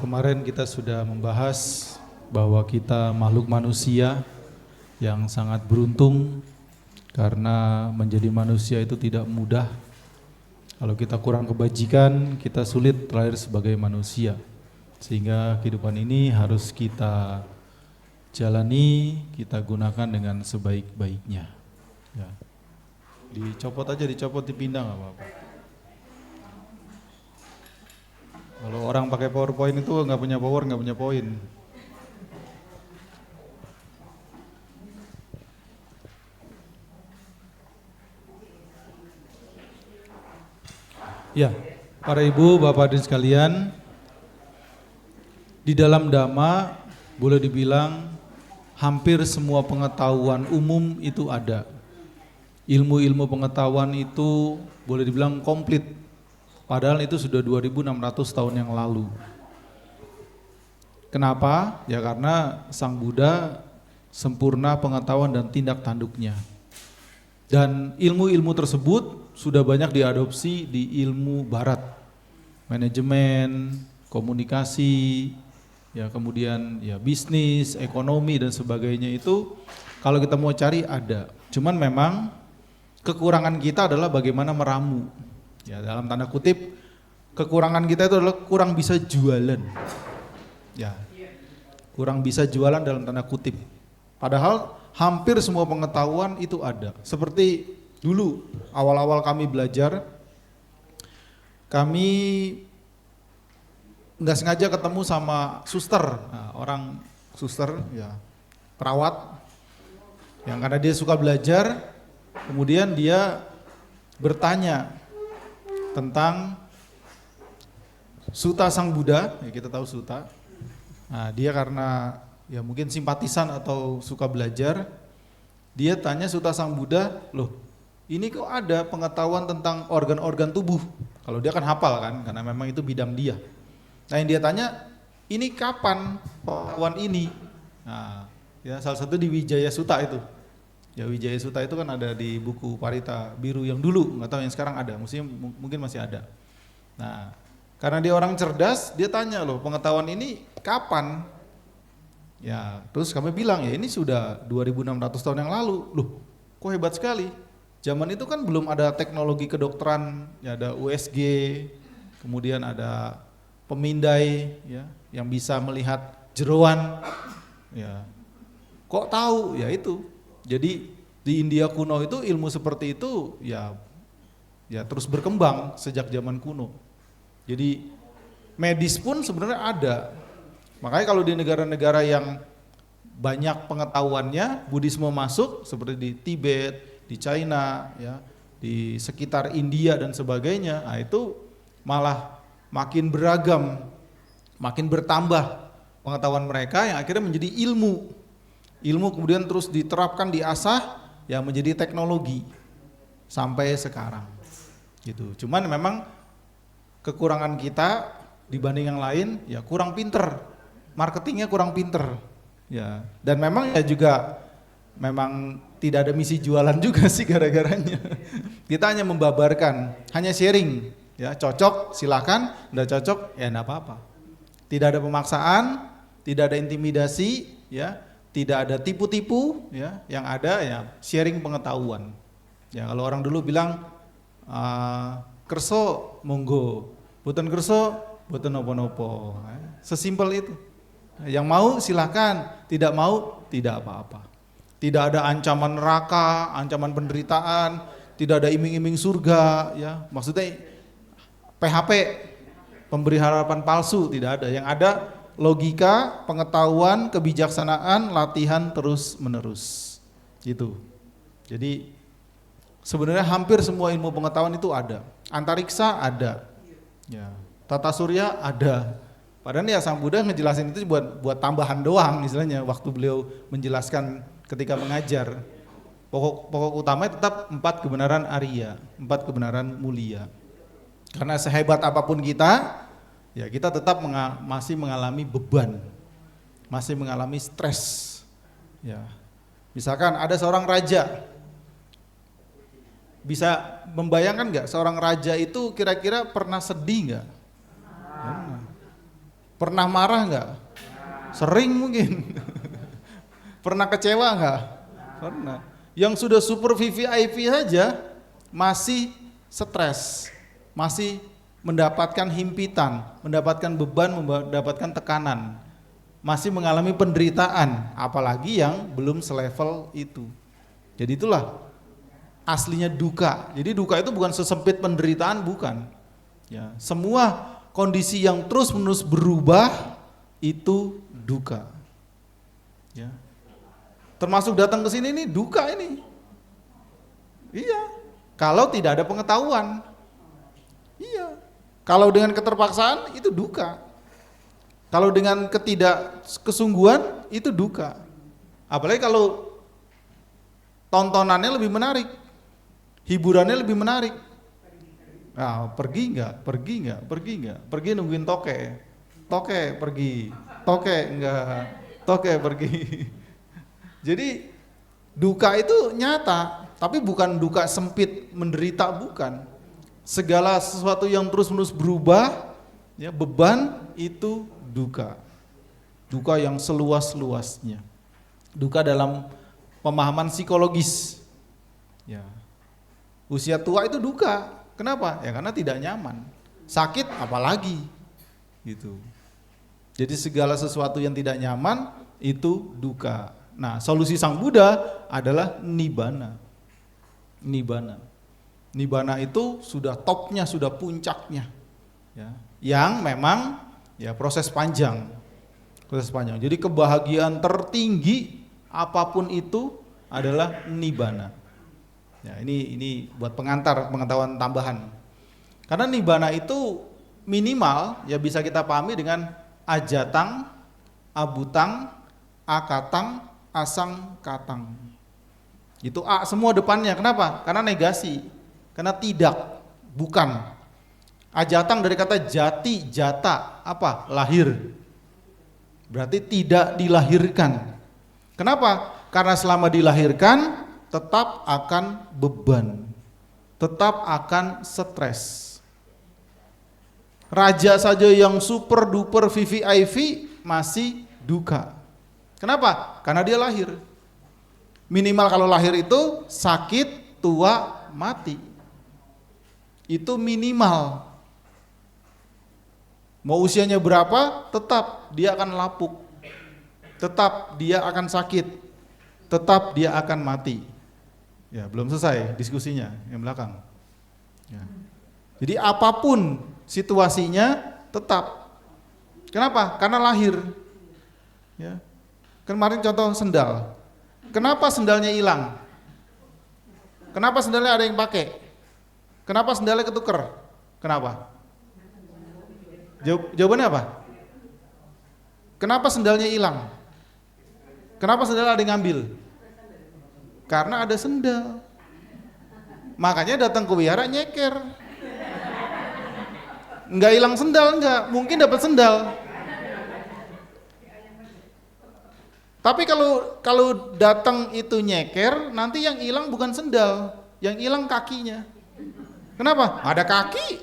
Kemarin kita sudah membahas bahwa kita makhluk manusia yang sangat beruntung karena menjadi manusia itu tidak mudah. Kalau kita kurang kebajikan, kita sulit terlahir sebagai manusia. Sehingga kehidupan ini harus kita jalani, kita gunakan dengan sebaik-baiknya. Ya. Dicopot aja, dipindah nggak apa-apa. Kalau orang pakai PowerPoint itu nggak punya power, nggak punya poin. Ya, para ibu, bapak hadirin sekalian, di dalam Dhamma boleh dibilang hampir semua pengetahuan umum itu ada. Ilmu-ilmu pengetahuan itu boleh dibilang komplit. Padahal itu sudah 2600 tahun yang lalu. Kenapa? Ya karena Sang Buddha sempurna pengetahuan dan tindak tanduknya. Dan ilmu-ilmu tersebut sudah banyak diadopsi di ilmu barat. Manajemen, komunikasi, ya kemudian ya bisnis, ekonomi dan sebagainya itu kalau kita mau cari ada. Cuman memang kekurangan kita adalah bagaimana meramu. Ya dalam tanda kutip kekurangan kita itu adalah kurang bisa jualan. Ya. Kurang bisa jualan dalam tanda kutip. Padahal hampir semua pengetahuan itu ada. Seperti dulu awal-awal kami belajar, kami nggak sengaja ketemu sama suster, orang suster ya perawat yang karena dia suka belajar, kemudian dia bertanya tentang Suta Sang Buddha, ya kita tahu Suta. Nah, dia karena ya mungkin simpatisan atau suka belajar, dia tanya Suta Sang Buddha, loh ini kok ada pengetahuan tentang organ-organ tubuh? Kalau dia kan hafal kan, karena memang itu bidang dia. Nah yang dia tanya, ini kapan pengetahuan ini? Nah, ya salah satu di Wijaya Sutta itu. Ya Wijaya Sutta itu kan ada di buku Parita Biru yang dulu, nggak tahu yang sekarang ada, mungkin masih ada. Nah, karena dia orang cerdas, dia tanya loh, pengetahuan ini kapan? Ya, terus kami bilang ya ini sudah 2600 tahun yang lalu. Loh, kok hebat sekali. Zaman itu kan belum ada teknologi kedokteran, ya ada USG, kemudian ada pemindai ya yang bisa melihat jeroan. Ya. Kok tahu? Ya itu. Jadi di India kuno itu ilmu seperti itu ya terus berkembang sejak zaman kuno. Jadi medis pun sebenarnya ada. Makanya kalau di negara-negara yang banyak pengetahuannya, Buddhisme masuk seperti di Tibet, di China, ya, di sekitar India dan sebagainya, nah itu malah makin beragam, makin bertambah pengetahuan mereka yang akhirnya menjadi ilmu. Ilmu kemudian terus diterapkan, diasah, ya menjadi teknologi sampai sekarang. Gitu. Cuman memang kekurangan kita dibanding yang lain, ya kurang pinter, marketingnya kurang pinter. Ya. Dan memang ya juga memang tidak ada misi jualan juga sih gara-garanya. Kita hanya membabarkan, hanya sharing. Ya cocok silakan, enggak cocok ya enggak apa-apa. Tidak ada pemaksaan, tidak ada intimidasi, ya, tidak ada tipu-tipu, ya. Yang ada ya sharing pengetahuan. Ya kalau orang dulu bilang kerso monggo, boten kerso boten nopo-nopo. Sesimpel itu. Yang mau silakan, tidak mau tidak apa-apa. Tidak ada ancaman neraka, ancaman penderitaan, tidak ada iming-iming surga, ya. Maksudnya PHP, pemberi harapan palsu, tidak ada. Yang ada logika, pengetahuan, kebijaksanaan, latihan terus menerus. Gitu. Jadi sebenarnya hampir semua ilmu pengetahuan itu ada. Antariksa ada. Ya. Tata surya ada. Padahal ya Sang Buddha ngejelasin itu buat tambahan doang istilahnya waktu beliau menjelaskan ketika mengajar. Pokok utamanya tetap 4 kebenaran Arya, 4 kebenaran mulia. Karena sehebat apapun kita, ya kita tetap masih mengalami beban, masih mengalami stres. Ya, misalkan ada seorang raja, bisa membayangkan nggak seorang raja itu kira-kira pernah sedih nggak? Pernah marah nggak? Sering mungkin. Pernah kecewa nggak? Pernah. Yang sudah super VVIP saja masih stres, masih mendapatkan himpitan, mendapatkan beban, mendapatkan tekanan, masih mengalami penderitaan, apalagi yang belum selevel itu. Jadi itulah aslinya duka. Jadi duka itu bukan sesempit penderitaan, bukan. Ya, semua kondisi yang terus-menerus berubah itu duka. Ya. Termasuk datang ke sini ini duka ini. Iya. Kalau tidak ada pengetahuan. Iya. Kalau dengan keterpaksaan itu duka. Kalau dengan ketidakkesungguhan itu duka. Apalagi kalau tontonannya lebih menarik, hiburannya lebih menarik. Nah, pergi nggak, pergi nungguin toke pergi, toke pergi. Jadi duka itu nyata, tapi bukan duka sempit menderita, bukan. Segala sesuatu yang terus-menerus berubah, ya, beban itu duka. Duka yang seluas-luasnya. Duka dalam pemahaman psikologis. Ya. Usia tua itu duka. Kenapa? Ya karena tidak nyaman. Sakit apalagi. Gitu. Jadi segala sesuatu yang tidak nyaman itu duka. Nah, solusi Sang Buddha adalah nibbana. Nibbana. Nibbana itu sudah topnya, sudah puncaknya. Ya. Yang memang ya proses panjang. Proses panjang. Jadi kebahagiaan tertinggi apapun itu adalah nibbana. Ya, ini buat pengetahuan tambahan. Karena nibbana itu minimal ya bisa kita pahami dengan ajatang, abutang, akatang, asang, katang. Itu A semua depannya. Kenapa? Karena negasi. Karena tidak, bukan. Ajatang dari kata jati, jata, apa? Lahir. Berarti tidak dilahirkan. Kenapa? Karena selama dilahirkan tetap akan beban, tetap akan stres. Raja saja yang super duper VVIP masih duka. Kenapa? Karena dia lahir. Minimal kalau lahir itu sakit, tua, mati. Itu minimal. Mau usianya berapa, tetap dia akan lapuk. Tetap dia akan sakit. Tetap dia akan mati. Ya, belum selesai diskusinya yang belakang. Ya. Jadi apapun situasinya tetap. Kenapa? Karena lahir. Ya. Kemarin contoh sendal. Kenapa sendalnya hilang? Kenapa sendalnya ada yang pakai? Kenapa sendalnya ketuker? Kenapa? Jawabannya apa? Kenapa sendalnya hilang? Kenapa sendal ada yang ngambil? Karena ada sendal. Makanya datang ke wihara nyeker. Enggak hilang sendal, enggak. Mungkin dapat sendal. Tapi kalau datang itu nyeker, nanti yang hilang bukan sendal, yang hilang kakinya. Kenapa? Ada kaki.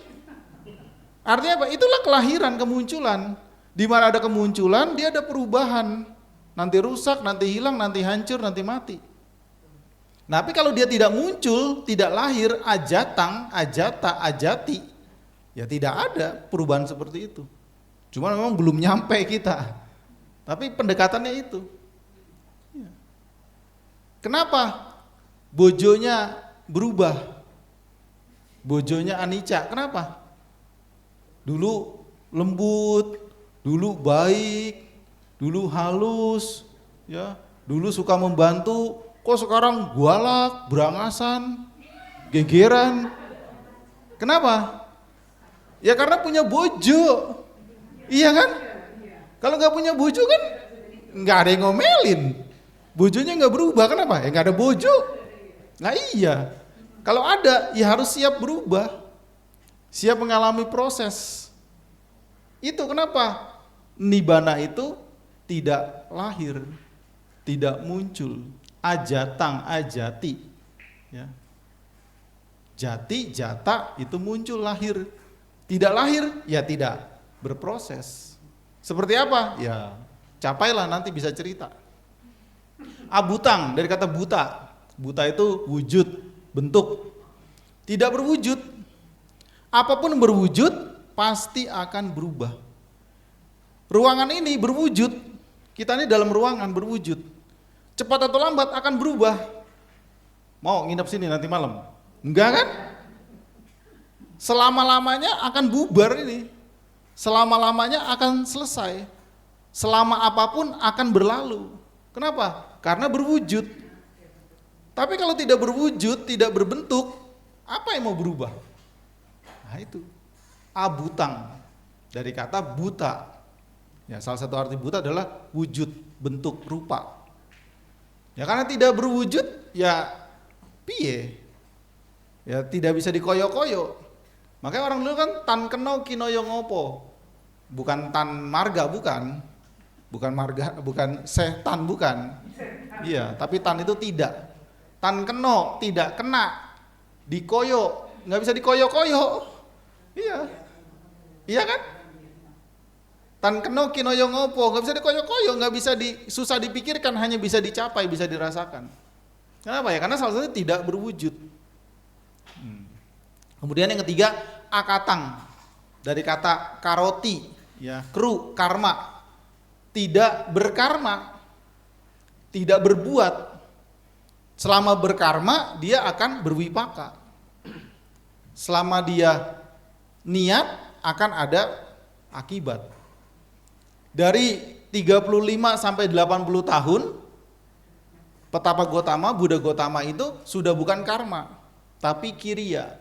Artinya apa? Itulah kelahiran, kemunculan. Di mana ada kemunculan, dia ada perubahan. Nanti rusak, nanti hilang, nanti hancur, nanti mati. Nah, tapi kalau dia tidak muncul, tidak lahir, ajatang, ajata, ajati, ya tidak ada perubahan seperti itu. Cuma memang belum nyampe kita. Tapi pendekatannya itu. Ya. Kenapa? Bojonya berubah. Bojonya anicca. Kenapa? Dulu lembut, dulu baik, dulu halus, ya, dulu suka membantu. Kok sekarang galak, berangasan, gegeran? Kenapa? Ya karena punya bojo. Iya kan? Kalau nggak punya bojo kan nggak ada yang ngomelin. Bojonya nggak berubah, kenapa? Ya nggak ada bojo. Nah iya. Kalau ada, ya harus siap berubah. Siap mengalami proses. Itu kenapa? Nibbana itu tidak lahir, tidak muncul. Ajatang, ajati, ya. Jati, jata itu muncul lahir. Tidak lahir, ya tidak berproses. Seperti apa? Ya, capailah nanti bisa cerita. Abutang dari kata buta. Buta itu wujud, bentuk. Tidak berwujud. Apapun berwujud pasti akan berubah. Ruangan ini berwujud. Kita ini dalam ruangan berwujud. Cepat atau lambat akan berubah. Mau nginep sini nanti malam? Enggak kan? Selama-lamanya akan bubar ini. Selama-lamanya akan selesai. Selama apapun akan berlalu. Kenapa? Karena berwujud. Tapi kalau tidak berwujud, tidak berbentuk, apa yang mau berubah? Nah itu. Abutang. Dari kata buta. Ya, salah satu arti buta adalah wujud, bentuk, rupa. Ya karena tidak berwujud, ya piye? Ya tidak bisa dikoyo-koyo. Makanya orang dulu kan tan keno kinoyo ngopo. Bukan tan marga, bukan. Bukan marga, bukan setan, bukan. Iya, tapi tan itu tidak. Tan keno, tidak kena. Dikoyo, nggak bisa dikoyo-koyo. Iya. Iya kan? Tan keno kinoyo ngopo, nggak bisa dikoyo-koyo, nggak bisa susah dipikirkan, hanya bisa dicapai, bisa dirasakan. Kenapa ya? Karena salah satunya tidak berwujud. Kemudian yang ketiga, akatang. Dari kata karoti, ya, kru, karma. Tidak berkarma, tidak berbuat. Selama berkarma, dia akan berwipaka. Selama dia niat, akan ada akibat. Dari 35 sampai 80 tahun, Petapa Gotama, Buddha Gotama itu sudah bukan karma, tapi kiriya.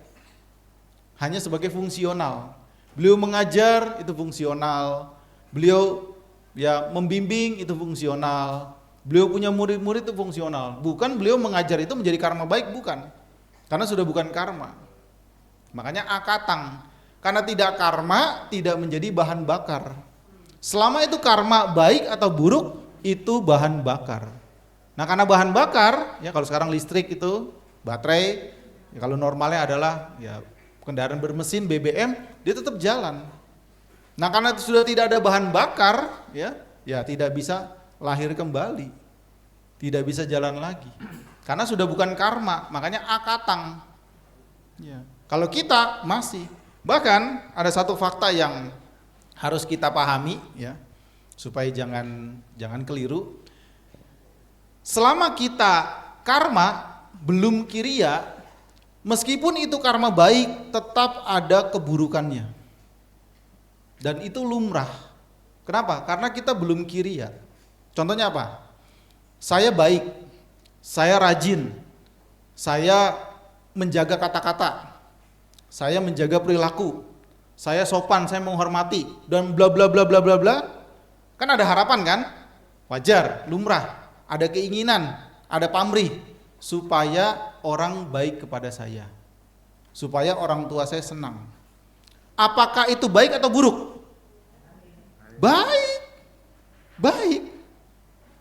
Hanya sebagai fungsional. Beliau mengajar, itu fungsional. Beliau ya membimbing, itu fungsional. Beliau punya murid-murid, itu fungsional. Bukan beliau mengajar itu menjadi karma baik, bukan. Karena sudah bukan karma. Makanya akatang. Karena tidak karma, tidak menjadi bahan bakar. Selama itu karma baik atau buruk, itu bahan bakar. Nah karena bahan bakar, ya kalau sekarang listrik itu, baterai, ya kalau normalnya adalah ya kendaraan bermesin BBM, dia tetap jalan. Nah karena itu sudah tidak ada bahan bakar, ya tidak bisa lahir kembali, tidak bisa jalan lagi. Karena sudah bukan karma, makanya akatang. Ya. Kalau kita masih, bahkan ada satu fakta yang harus kita pahami, ya, supaya jangan keliru. Selama kita karma belum kiriya, meskipun itu karma baik, tetap ada keburukannya. Dan itu lumrah. Kenapa? Karena kita belum kiriya. Contohnya apa? Saya baik, saya rajin, saya menjaga kata-kata, saya menjaga perilaku, saya sopan, saya menghormati, dan bla bla bla bla bla bla. Kan ada harapan kan? Wajar, lumrah. Ada keinginan, ada pamrih supaya orang baik kepada saya, supaya orang tua saya senang. Apakah itu baik atau buruk? Baik, baik.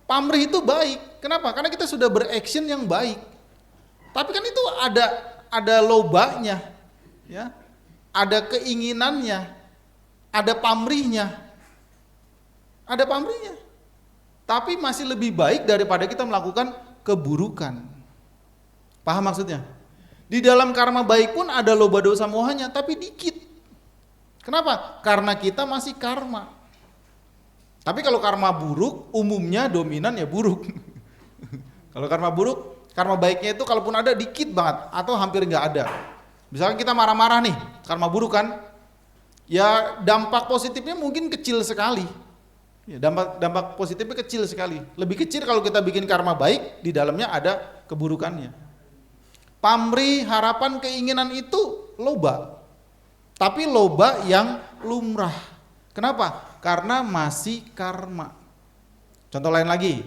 Pamrih itu baik. Kenapa? Karena kita sudah beraction yang baik. Tapi kan itu ada lobanya, ya, ada keinginannya, ada pamrihnya, Tapi masih lebih baik daripada kita melakukan keburukan. Paham maksudnya? Di dalam karma baik pun ada loba dosa mohanya, tapi dikit. Kenapa? Karena kita masih karma. Tapi kalau karma buruk, umumnya dominan ya buruk. Kalau karma buruk, karma baiknya itu kalaupun ada dikit banget atau hampir nggak ada. Misalkan kita marah-marah nih, karma buruk kan? Ya dampak positifnya mungkin kecil sekali. Ya, dampak positifnya kecil sekali. Lebih kecil kalau kita bikin karma baik, di dalamnya ada keburukannya. Pamrih, harapan, keinginan itu loba. Tapi loba yang lumrah. Kenapa? Karena masih karma. Contoh lain lagi,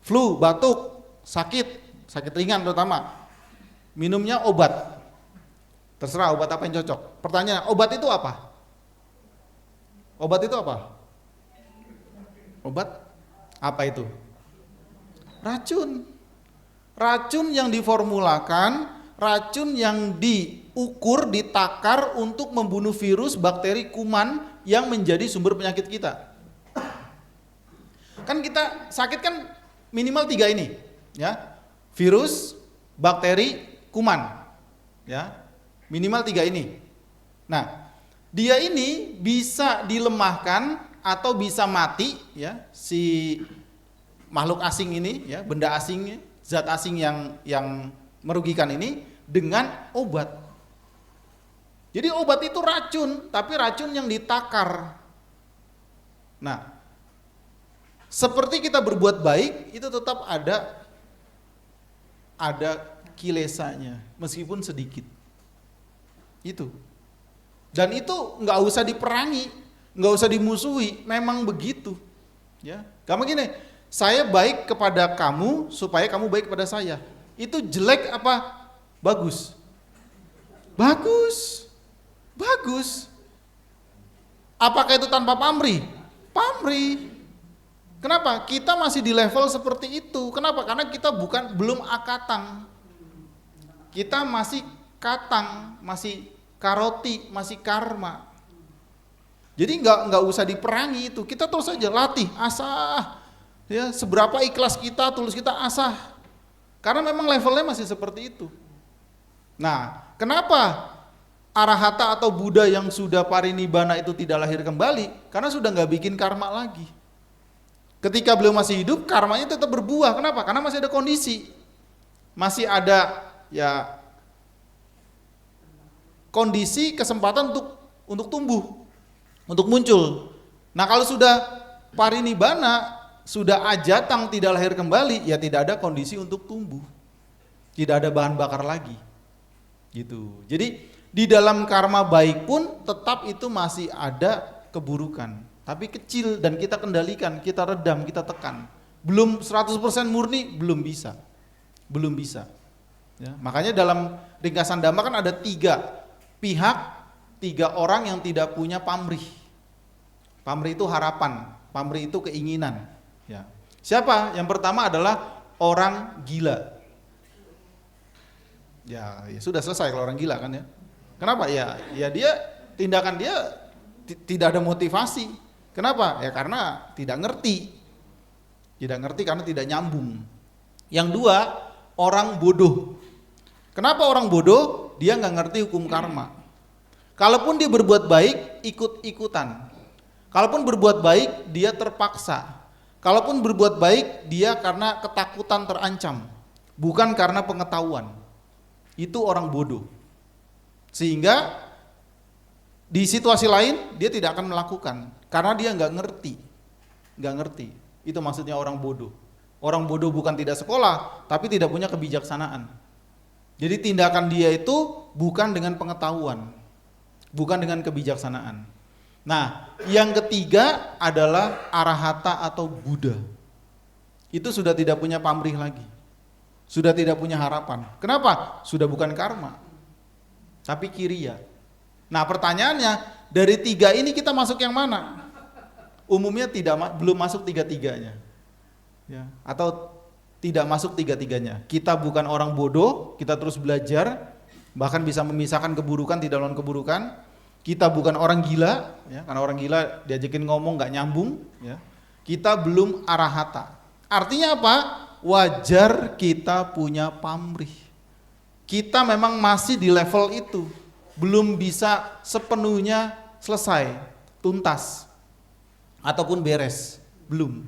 flu, batuk, sakit ringan terutama. Minumnya obat. Terserah obat apa yang cocok. Pertanyaan, obat itu apa? Obat itu apa? Obat apa itu? Racun. Racun yang diformulakan, racun yang diukur, ditakar untuk membunuh virus, bakteri, kuman yang menjadi sumber penyakit kita. Kan kita sakit kan minimal 3 ini, ya. Virus, bakteri, kuman. Ya. Minimal 3 ini. Nah, dia ini bisa dilemahkan atau bisa mati, ya, si makhluk asing ini, ya, benda asing, zat asing yang merugikan ini dengan obat. Jadi obat itu racun, tapi racun yang ditakar. Nah, seperti kita berbuat baik itu tetap ada kilesanya, meskipun sedikit. Itu. Dan itu nggak usah diperangi, nggak usah dimusuhi, memang begitu. Ya, kamu gini, saya baik kepada kamu supaya kamu baik kepada saya. Itu jelek apa bagus? Bagus, bagus. Apakah itu tanpa pamrih? Pamrih. Kenapa? Kita masih di level seperti itu. Kenapa? Karena kita belum akatang. Kita masih katang, masih karoti, masih karma. Jadi nggak usah diperangi itu. Kita terus saja latih, asah. Ya, seberapa ikhlas kita, tulus kita, asah. Karena memang levelnya masih seperti itu. Nah, kenapa arahata atau Buddha yang sudah parinibbana itu tidak lahir kembali? Karena sudah nggak bikin karma lagi. Ketika beliau masih hidup, karmanya tetap berbuah. Kenapa? Karena masih ada kondisi. Masih ada ya kondisi kesempatan untuk tumbuh, untuk muncul. Nah, kalau sudah parinibbana, sudah ajatang tidak lahir kembali, ya tidak ada kondisi untuk tumbuh. Tidak ada bahan bakar lagi. Gitu. Jadi di dalam karma baik pun tetap itu masih ada keburukan, tapi kecil dan kita kendalikan, kita redam, kita tekan. Belum 100% murni, belum bisa. Belum bisa. Ya, makanya dalam ringkasan Dhamma kan ada 3 pihak, 3 orang yang tidak punya pamrih. Pamrih itu harapan, pamrih itu keinginan. Ya. Siapa? Yang pertama adalah orang gila. Ya sudah selesai kalau orang gila kan ya. Kenapa? Ya dia tindakan dia tidak ada motivasi. Kenapa? Ya karena tidak ngerti. Tidak ngerti karena tidak nyambung. Yang 2, orang bodoh. Kenapa orang bodoh? Dia nggak ngerti hukum karma. Kalaupun dia berbuat baik, ikut-ikutan. Kalaupun berbuat baik, dia terpaksa. Kalaupun berbuat baik, dia karena ketakutan terancam, bukan karena pengetahuan. Itu orang bodoh. Sehingga di situasi lain dia tidak akan melakukan karena dia nggak ngerti. Nggak ngerti. Itu maksudnya orang bodoh. Orang bodoh bukan tidak sekolah, tapi tidak punya kebijaksanaan. Jadi tindakan dia itu bukan dengan pengetahuan, bukan dengan kebijaksanaan. Nah, yang ketiga adalah arahata atau Buddha. Itu sudah tidak punya pamrih lagi. Sudah tidak punya harapan. Kenapa? Sudah bukan karma, tapi kiriya. Nah, pertanyaannya, dari 3 ini kita masuk yang mana? Umumnya belum masuk 3-3-nya. Ya, atau tidak masuk 3-3-nya. Kita bukan orang bodoh, kita terus belajar, bahkan bisa memisahkan keburukan tidak lawan keburukan. Kita bukan orang gila, ya, karena orang gila diajakin ngomong nggak nyambung. Ya. Kita belum arahata. Artinya apa? Wajar kita punya pamrih. Kita memang masih di level itu, belum bisa sepenuhnya selesai, tuntas, ataupun beres, belum.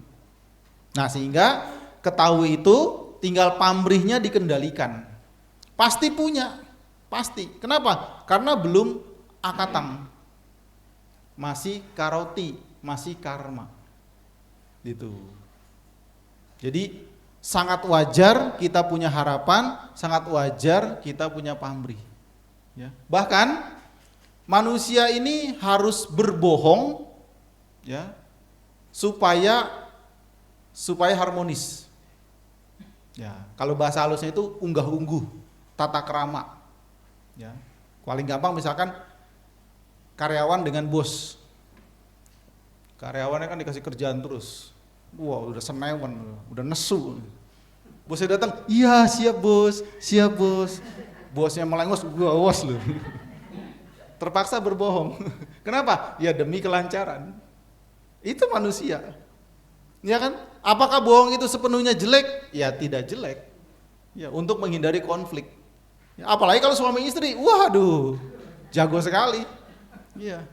Nah, sehingga ketahui itu tinggal pamrihnya dikendalikan. Pasti punya, pasti. Kenapa? Karena belum akatang, masih karoti, masih karma. Gitu. Jadi sangat wajar kita punya harapan, sangat wajar kita punya pamrih. Ya. Bahkan manusia ini harus berbohong, ya, supaya harmonis. Ya, kalau bahasa halusnya itu unggah-ungguh, tata krama. Ya. Paling gampang misalkan karyawan dengan bos. Karyawannya kan dikasih kerjaan terus. Wah, udah senewan, udah nesu. Bosnya datang, iya siap bos. Bosnya melengos, gua awas lu. Terpaksa berbohong. Kenapa? Ya demi kelancaran. Itu manusia. Ya kan? Apakah bohong itu sepenuhnya jelek? Ya tidak jelek. Ya, untuk menghindari konflik. Ya, apalagi kalau suami istri, waduh, jago sekali. Iya.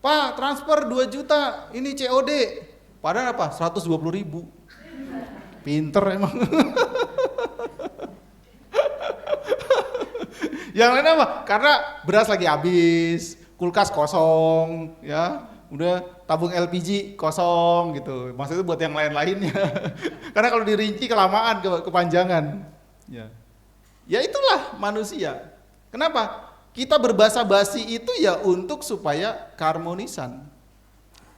Pak, transfer 2 juta, ini COD. Padahal apa? 120.000. Pinter emang. Yang lain apa? Karena beras lagi habis, kulkas kosong, ya. Udah tabung LPG kosong gitu. Maksudnya buat yang lain-lainnya. Karena kalau dirinci kelamaan, kepanjangan. Ya. Ya itulah manusia. Kenapa? Kita berbahasa basi itu ya untuk supaya keharmonisan.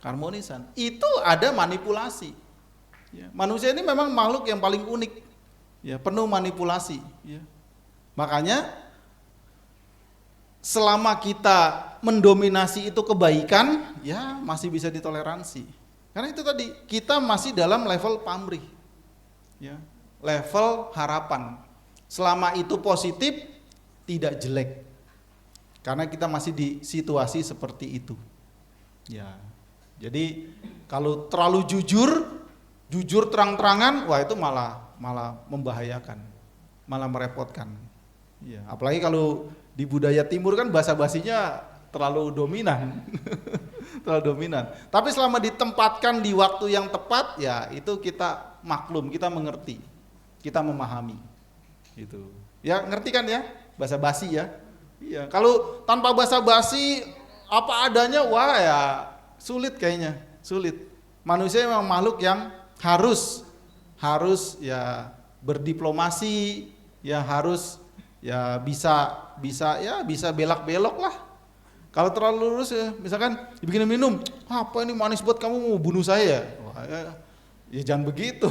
Keharmonisan. Itu ada manipulasi. Ya. Manusia ini memang makhluk yang paling unik. Ya, penuh manipulasi. Ya. Makanya selama kita mendominasi itu kebaikan, ya masih bisa ditoleransi. Karena itu tadi, kita masih dalam level pamrih. Ya, level harapan. Selama itu positif, tidak jelek. Karena kita masih di situasi seperti itu. Ya. Jadi kalau terlalu jujur terang-terangan, wah itu malah membahayakan, malah merepotkan. Ya, apalagi kalau di budaya timur kan bahasa basinya terlalu dominan. Terlalu dominan. Tapi selama ditempatkan di waktu yang tepat, ya itu kita maklum, kita mengerti, kita memahami. Gitu. Ya ngerti kan ya bahasa basi ya? Iya. Kalau tanpa bahasa basi apa adanya, wah ya sulit kayaknya, sulit. Manusia memang makhluk yang harus ya berdiplomasi, ya harus ya bisa belak-belok lah. Kalau terlalu lurus ya, misalkan dibikin minum, apa ini manis buat kamu mau bunuh saya? Wah, ya jangan begitu.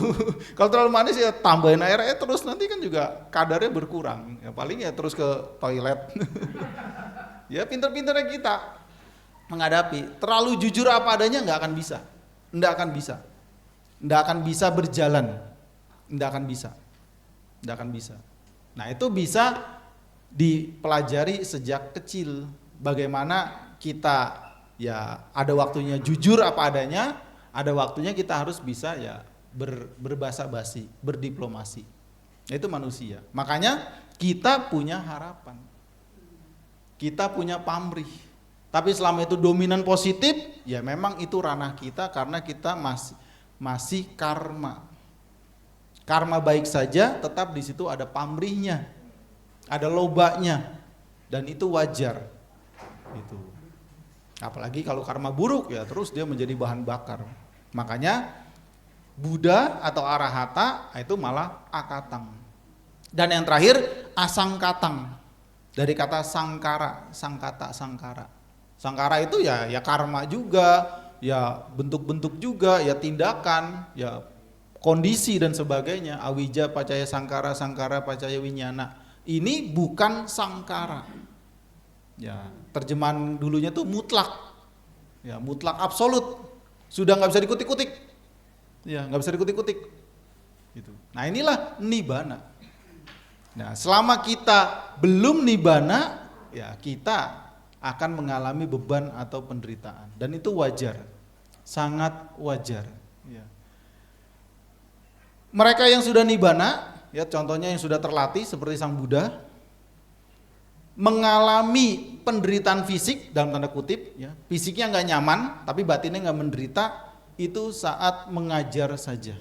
Kalau terlalu manis ya tambahin airnya terus, nanti kan juga kadarnya berkurang. Ya paling ya terus ke toilet. Ya pinter-pinternya kita menghadapi. Terlalu jujur apa adanya nggak akan bisa. Nggak akan bisa berjalan. Nggak akan bisa. Nah itu bisa dipelajari sejak kecil. Bagaimana kita ya ada waktunya jujur apa adanya, ada waktunya kita harus bisa ya berbahasa basi, berdiplomasi. Itu manusia. Makanya kita punya harapan. Kita punya pamrih. Tapi selama itu dominan positif, ya memang itu ranah kita karena kita masih karma. Karma baik saja, tetap di situ ada pamrihnya, ada lobanya, dan itu wajar. Itu. Apalagi kalau karma buruk ya terus dia menjadi bahan bakar. Makanya Buddha atau Arahata itu malah akatang. Dan yang terakhir asangkatang. Dari kata sangkara, sangkata, sangkara. Sangkara itu ya karma juga, ya bentuk-bentuk juga, ya tindakan, ya kondisi dan sebagainya. Awija pacaya sangkara, sangkara pacaya winyana. Ini bukan sangkara. Ya, terjemahan dulunya tuh mutlak. Ya, mutlak absolut. Sudah nggak bisa dikutik-kutik. Ya, nggak bisa dikutik-kutik. Gitu. Nah, inilah nibbana. Nah, selama kita belum nibbana, ya kita akan mengalami beban atau penderitaan, dan itu wajar, sangat wajar. Ya. Mereka yang sudah nibbana, ya contohnya yang sudah terlatih seperti Sang Buddha, mengalami penderitaan fisik dalam tanda kutip, ya fisiknya nggak nyaman, tapi batinnya nggak menderita, itu saat mengajar saja,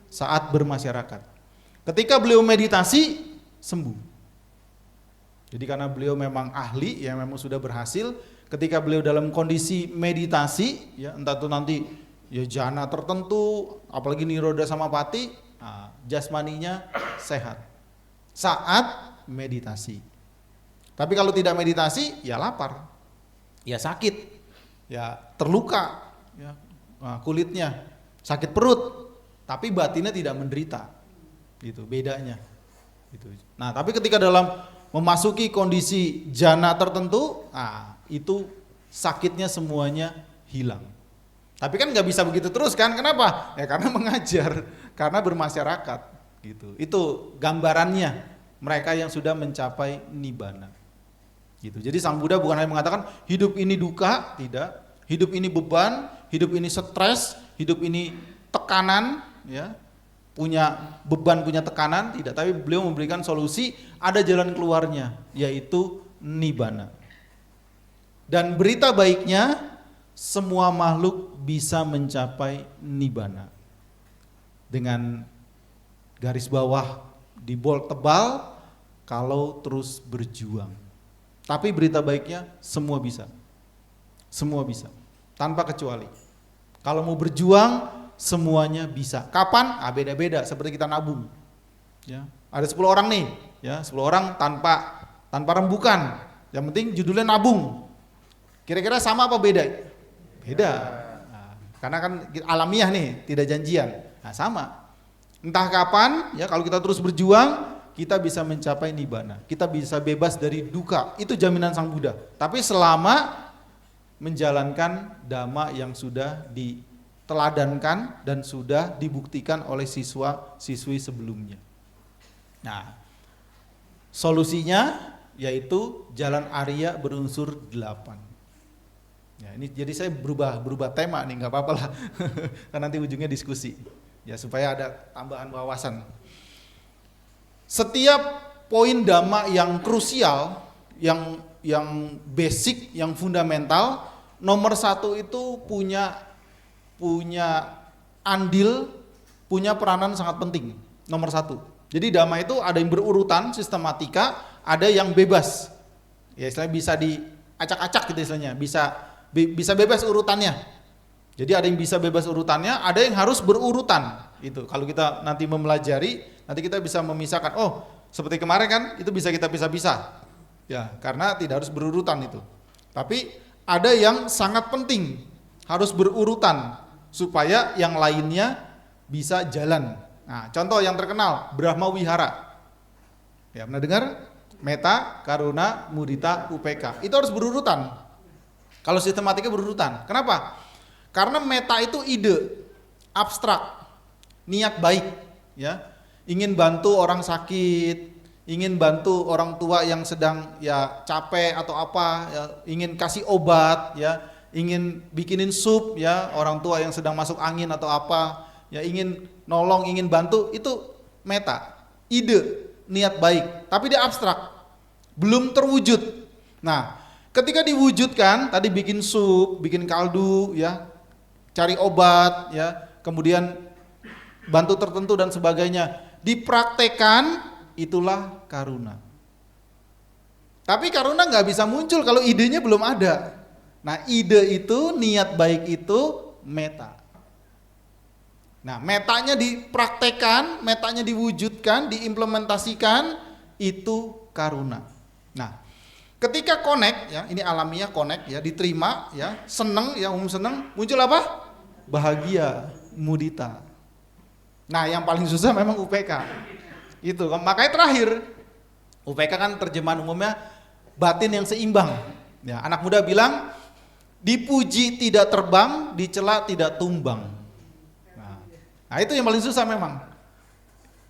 saat bermasyarakat. Ketika beliau meditasi sembuh. Jadi karena beliau memang ahli, ya memang sudah berhasil. Ketika beliau dalam kondisi meditasi, ya entah itu nanti ya jana tertentu, apalagi niroda samapati, nah, jasmaninya sehat. Saat meditasi. Tapi kalau tidak meditasi, ya lapar, ya sakit, ya terluka, ya kulitnya, sakit perut, tapi batinnya tidak menderita. Itu bedanya. Gitu. Nah, tapi ketika dalam memasuki kondisi jana tertentu, nah itu sakitnya semuanya hilang. Tapi kan nggak bisa begitu terus kan? Kenapa? Ya karena mengajar, karena bermasyarakat. Gitu. Itu gambarannya mereka yang sudah mencapai nibbana. Gitu. Jadi Sang Buddha bukan hanya mengatakan hidup ini duka, tidak. Hidup ini beban, hidup ini stres, hidup ini tekanan, ya, punya beban, punya tekanan, tidak. Tapi beliau memberikan solusi, ada jalan keluarnya, yaitu nibbana. Dan berita baiknya, semua makhluk bisa mencapai nibbana. Dengan garis bawah di bold tebal, kalau terus berjuang. Tapi berita baiknya, semua bisa. Semua bisa, tanpa kecuali. Kalau mau berjuang, semuanya bisa. Kapan? Beda-beda, seperti kita nabung. Ya, ada 10 orang nih, ya, 10 orang tanpa rembukan. Yang penting judulnya nabung. Kira-kira sama apa beda? Beda. Nah, karena kan alamiah nih, tidak janjian. Nah, sama. Entah kapan, ya, kalau kita terus berjuang, kita bisa mencapai nibbana. Kita bisa bebas dari duka. Itu jaminan Sang Buddha. Tapi selama menjalankan dhamma yang sudah diteladankan dan sudah dibuktikan oleh siswa-siswi sebelumnya. Nah, solusinya yaitu jalan Arya berunsur 8. Ya, ini jadi saya berubah tema nih, nggak apa-apa lah. Kan nanti ujungnya diskusi. Ya, supaya ada tambahan wawasan. Setiap poin dhamma yang krusial, yang basic, yang fundamental, nomor 1 itu punya andil, punya peranan sangat penting. Nomor 1. Jadi dhamma itu ada yang berurutan, sistematika, ada yang bebas. Ya, istilahnya bisa diacak-acak gitu istilahnya, bisa bebas urutannya. Jadi ada yang bisa bebas urutannya, ada yang harus berurutan. Itu kalau kita nanti mempelajari, nanti kita bisa memisahkan. Oh, seperti kemarin kan, itu bisa kita pisah-pisah. Ya, karena tidak harus berurutan itu. Tapi ada yang sangat penting, harus berurutan supaya yang lainnya bisa jalan. Nah, contoh yang terkenal, Brahma Wihara. Ya, pernah dengar? Metta, Karuna, Mudita, UPK. Itu harus berurutan. Kalau sistematika berurutan. Kenapa? Karena metta itu ide abstrak, niat baik, ya. Ingin bantu orang sakit, ingin bantu orang tua yang sedang ya capek atau apa, ya, ingin kasih obat, ya, ingin bikinin sup, ya, orang tua yang sedang masuk angin atau apa, ya, ingin nolong, ingin bantu, itu metta, ide, niat baik, tapi dia abstrak, belum terwujud. Nah, ketika diwujudkan, tadi bikin sup, bikin kaldu, ya, cari obat, ya, kemudian bantu tertentu dan sebagainya, dipraktekan, itulah karuna. Tapi karuna nggak bisa muncul kalau idenya belum ada. Nah, ide itu, niat baik itu metta. Nah, mettanya dipraktekan, mettanya diwujudkan, diimplementasikan, itu karuna. Nah, ketika connect, ya, ini alamiah connect, ya, diterima, ya, seneng, ya, seneng, muncul apa? Bahagia, mudita. Nah, yang paling susah memang UPK. Itu, makanya terakhir, UPK kan terjemahan umumnya batin yang seimbang. Ya, anak muda bilang, dipuji tidak terbang, dicela tidak tumbang. Nah, itu yang paling susah memang.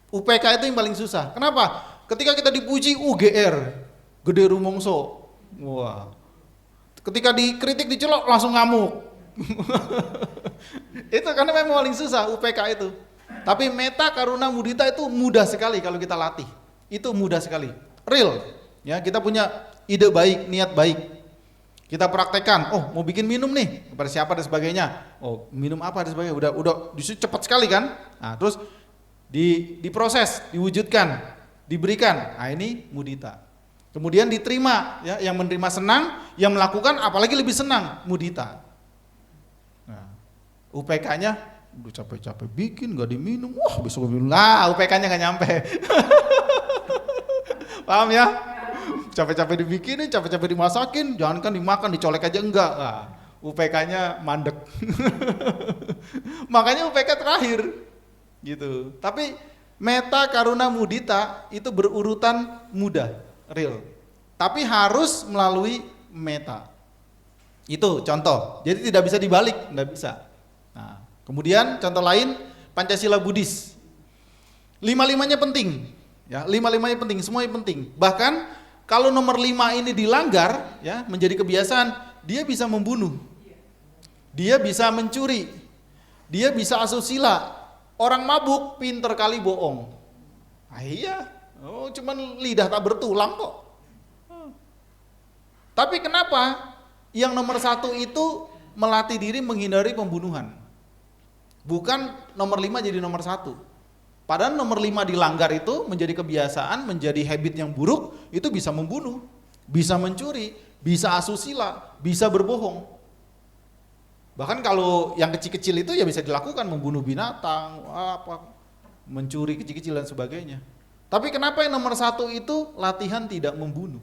UPK itu yang paling susah. Kenapa? Ketika kita dipuji, GR, gede rumongso. Wah. Ketika dikritik, dicela, langsung ngamuk. Itu karena memang paling susah UPK itu. Tapi metta, karuna, mudita itu mudah sekali kalau kita latih. Itu mudah sekali. Real. Ya, kita punya ide baik, niat baik. Kita praktekkan. Oh, mau bikin minum nih kepada siapa dan sebagainya. Oh, minum apa dan sebagainya. Udah justru cepat sekali kan? Nah, terus diproses, diwujudkan, diberikan. Nah, ini mudita. Kemudian diterima, ya, yang menerima senang, yang melakukan apalagi lebih senang, mudita. Nah, UPK-nya udah capek-capek bikin, gak diminum, wah besok minum, UPK-nya gak nyampe. Paham ya? Capek-capek dibikinin, capek-capek dimasakin, jangankan dimakan, dicolek aja enggak. Nah, UPK-nya mandek. Makanya UPK terakhir, gitu. Tapi metta, karuna, mudita itu berurutan mudah, real. Tapi harus melalui metta. Itu contoh. Jadi tidak bisa dibalik, nggak bisa. Nah, kemudian contoh lain, Pancasila Buddhis. 5-5-nya penting, ya, 5-5-nya penting, semuanya penting. Bahkan kalau nomor 5 ini dilanggar, ya, menjadi kebiasaan, dia bisa membunuh, dia bisa mencuri, dia bisa asusila. Orang mabuk pinter kali bohong. Ah iya, cuman lidah tak bertulang kok. Tapi kenapa yang nomor 1 itu melatih diri menghindari pembunuhan? Bukan nomor 5 jadi nomor 1. Padahal nomor 5 dilanggar itu menjadi kebiasaan, menjadi habit yang buruk, itu bisa membunuh, bisa mencuri, bisa asusila, bisa berbohong. Bahkan kalau yang kecil-kecil itu ya bisa dilakukan, membunuh binatang, mencuri kecil-kecil dan sebagainya. Tapi kenapa yang nomor 1 itu latihan tidak membunuh?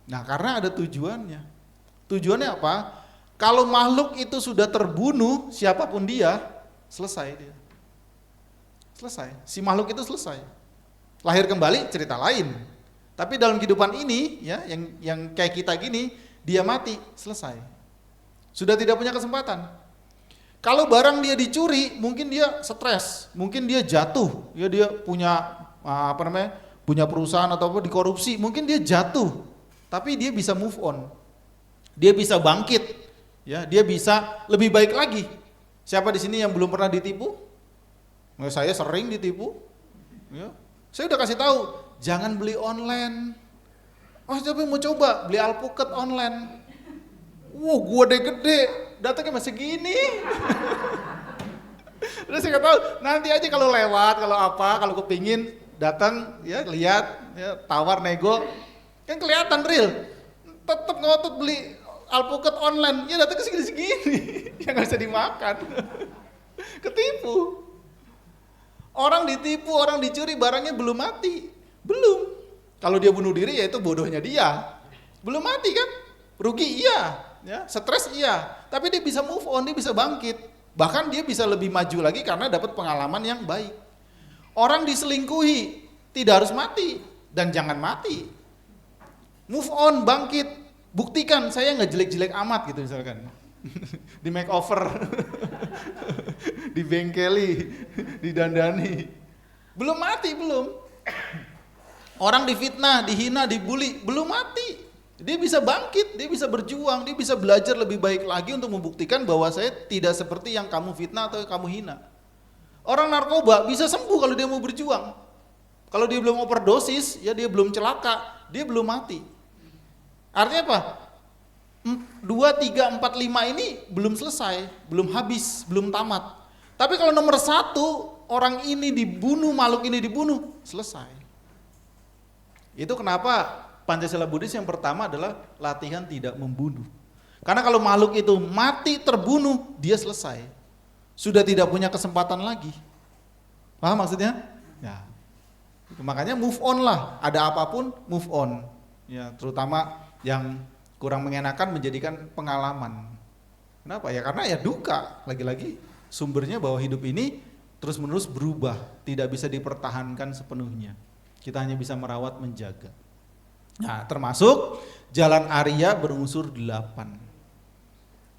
Nah, karena ada tujuannya. Tujuannya apa? Kalau makhluk itu sudah terbunuh, siapapun dia, selesai dia. Selesai. Si makhluk itu selesai. Lahir kembali cerita lain. Tapi dalam kehidupan ini, ya, yang kayak kita gini, dia mati, selesai. Sudah tidak punya kesempatan. Kalau barang dia dicuri, mungkin dia stres, mungkin dia jatuh, ya dia punya punya perusahaan atau apa dikorupsi, mungkin dia jatuh, tapi dia bisa move on, dia bisa bangkit, ya dia bisa lebih baik lagi. Siapa di sini yang belum pernah ditipu? Saya sering ditipu, ya. Saya udah kasih tahu, jangan beli online. Tapi mau coba beli alpukat online. Gede, datanya masih gini. Udah saya tahu, nanti aja kalau lewat, kalau kepingin datang, ya lihat, ya tawar nego, kan kelihatan real. Tetap ngotot beli alpukat online, ya datanya segini-segini, yang nggak bisa dimakan. Ketipu. Orang ditipu, orang dicuri, barangnya belum mati, belum. Kalau dia bunuh diri, ya itu bodohnya dia. Belum mati kan, rugi iya. Ya, stres iya, tapi dia bisa move on, dia bisa bangkit. Bahkan dia bisa lebih maju lagi karena dapat pengalaman yang baik. Orang diselingkuhi tidak harus mati dan jangan mati. Move on, bangkit, buktikan saya nggak jelek-jelek amat gitu misalkan. Di makeover, di bengkeli, didandani. Belum mati belum. Orang difitnah, dihina, dibully, belum mati. Dia bisa bangkit, dia bisa berjuang, dia bisa belajar lebih baik lagi untuk membuktikan bahwa saya tidak seperti yang kamu fitnah atau kamu hina. Orang narkoba bisa sembuh kalau dia mau berjuang. Kalau dia belum overdosis, ya dia belum celaka, dia belum mati. Artinya apa? 2, 3, 4, 5 ini belum selesai, belum habis, belum tamat. Tapi kalau nomor 1, orang ini dibunuh, makhluk ini dibunuh, selesai. Itu kenapa Pancasila Buddhis yang pertama adalah latihan tidak membunuh. Karena kalau makhluk itu mati terbunuh, dia selesai. Sudah tidak punya kesempatan lagi. Paham maksudnya? Ya. Makanya move on lah. Ada apapun move on. Ya, terutama yang kurang mengenakan menjadikan pengalaman. Kenapa? Ya karena ya duka. Lagi-lagi sumbernya bahwa hidup ini terus-menerus berubah, tidak bisa dipertahankan sepenuhnya. Kita hanya bisa merawat, menjaga. Nah, termasuk jalan Arya berunsur 8.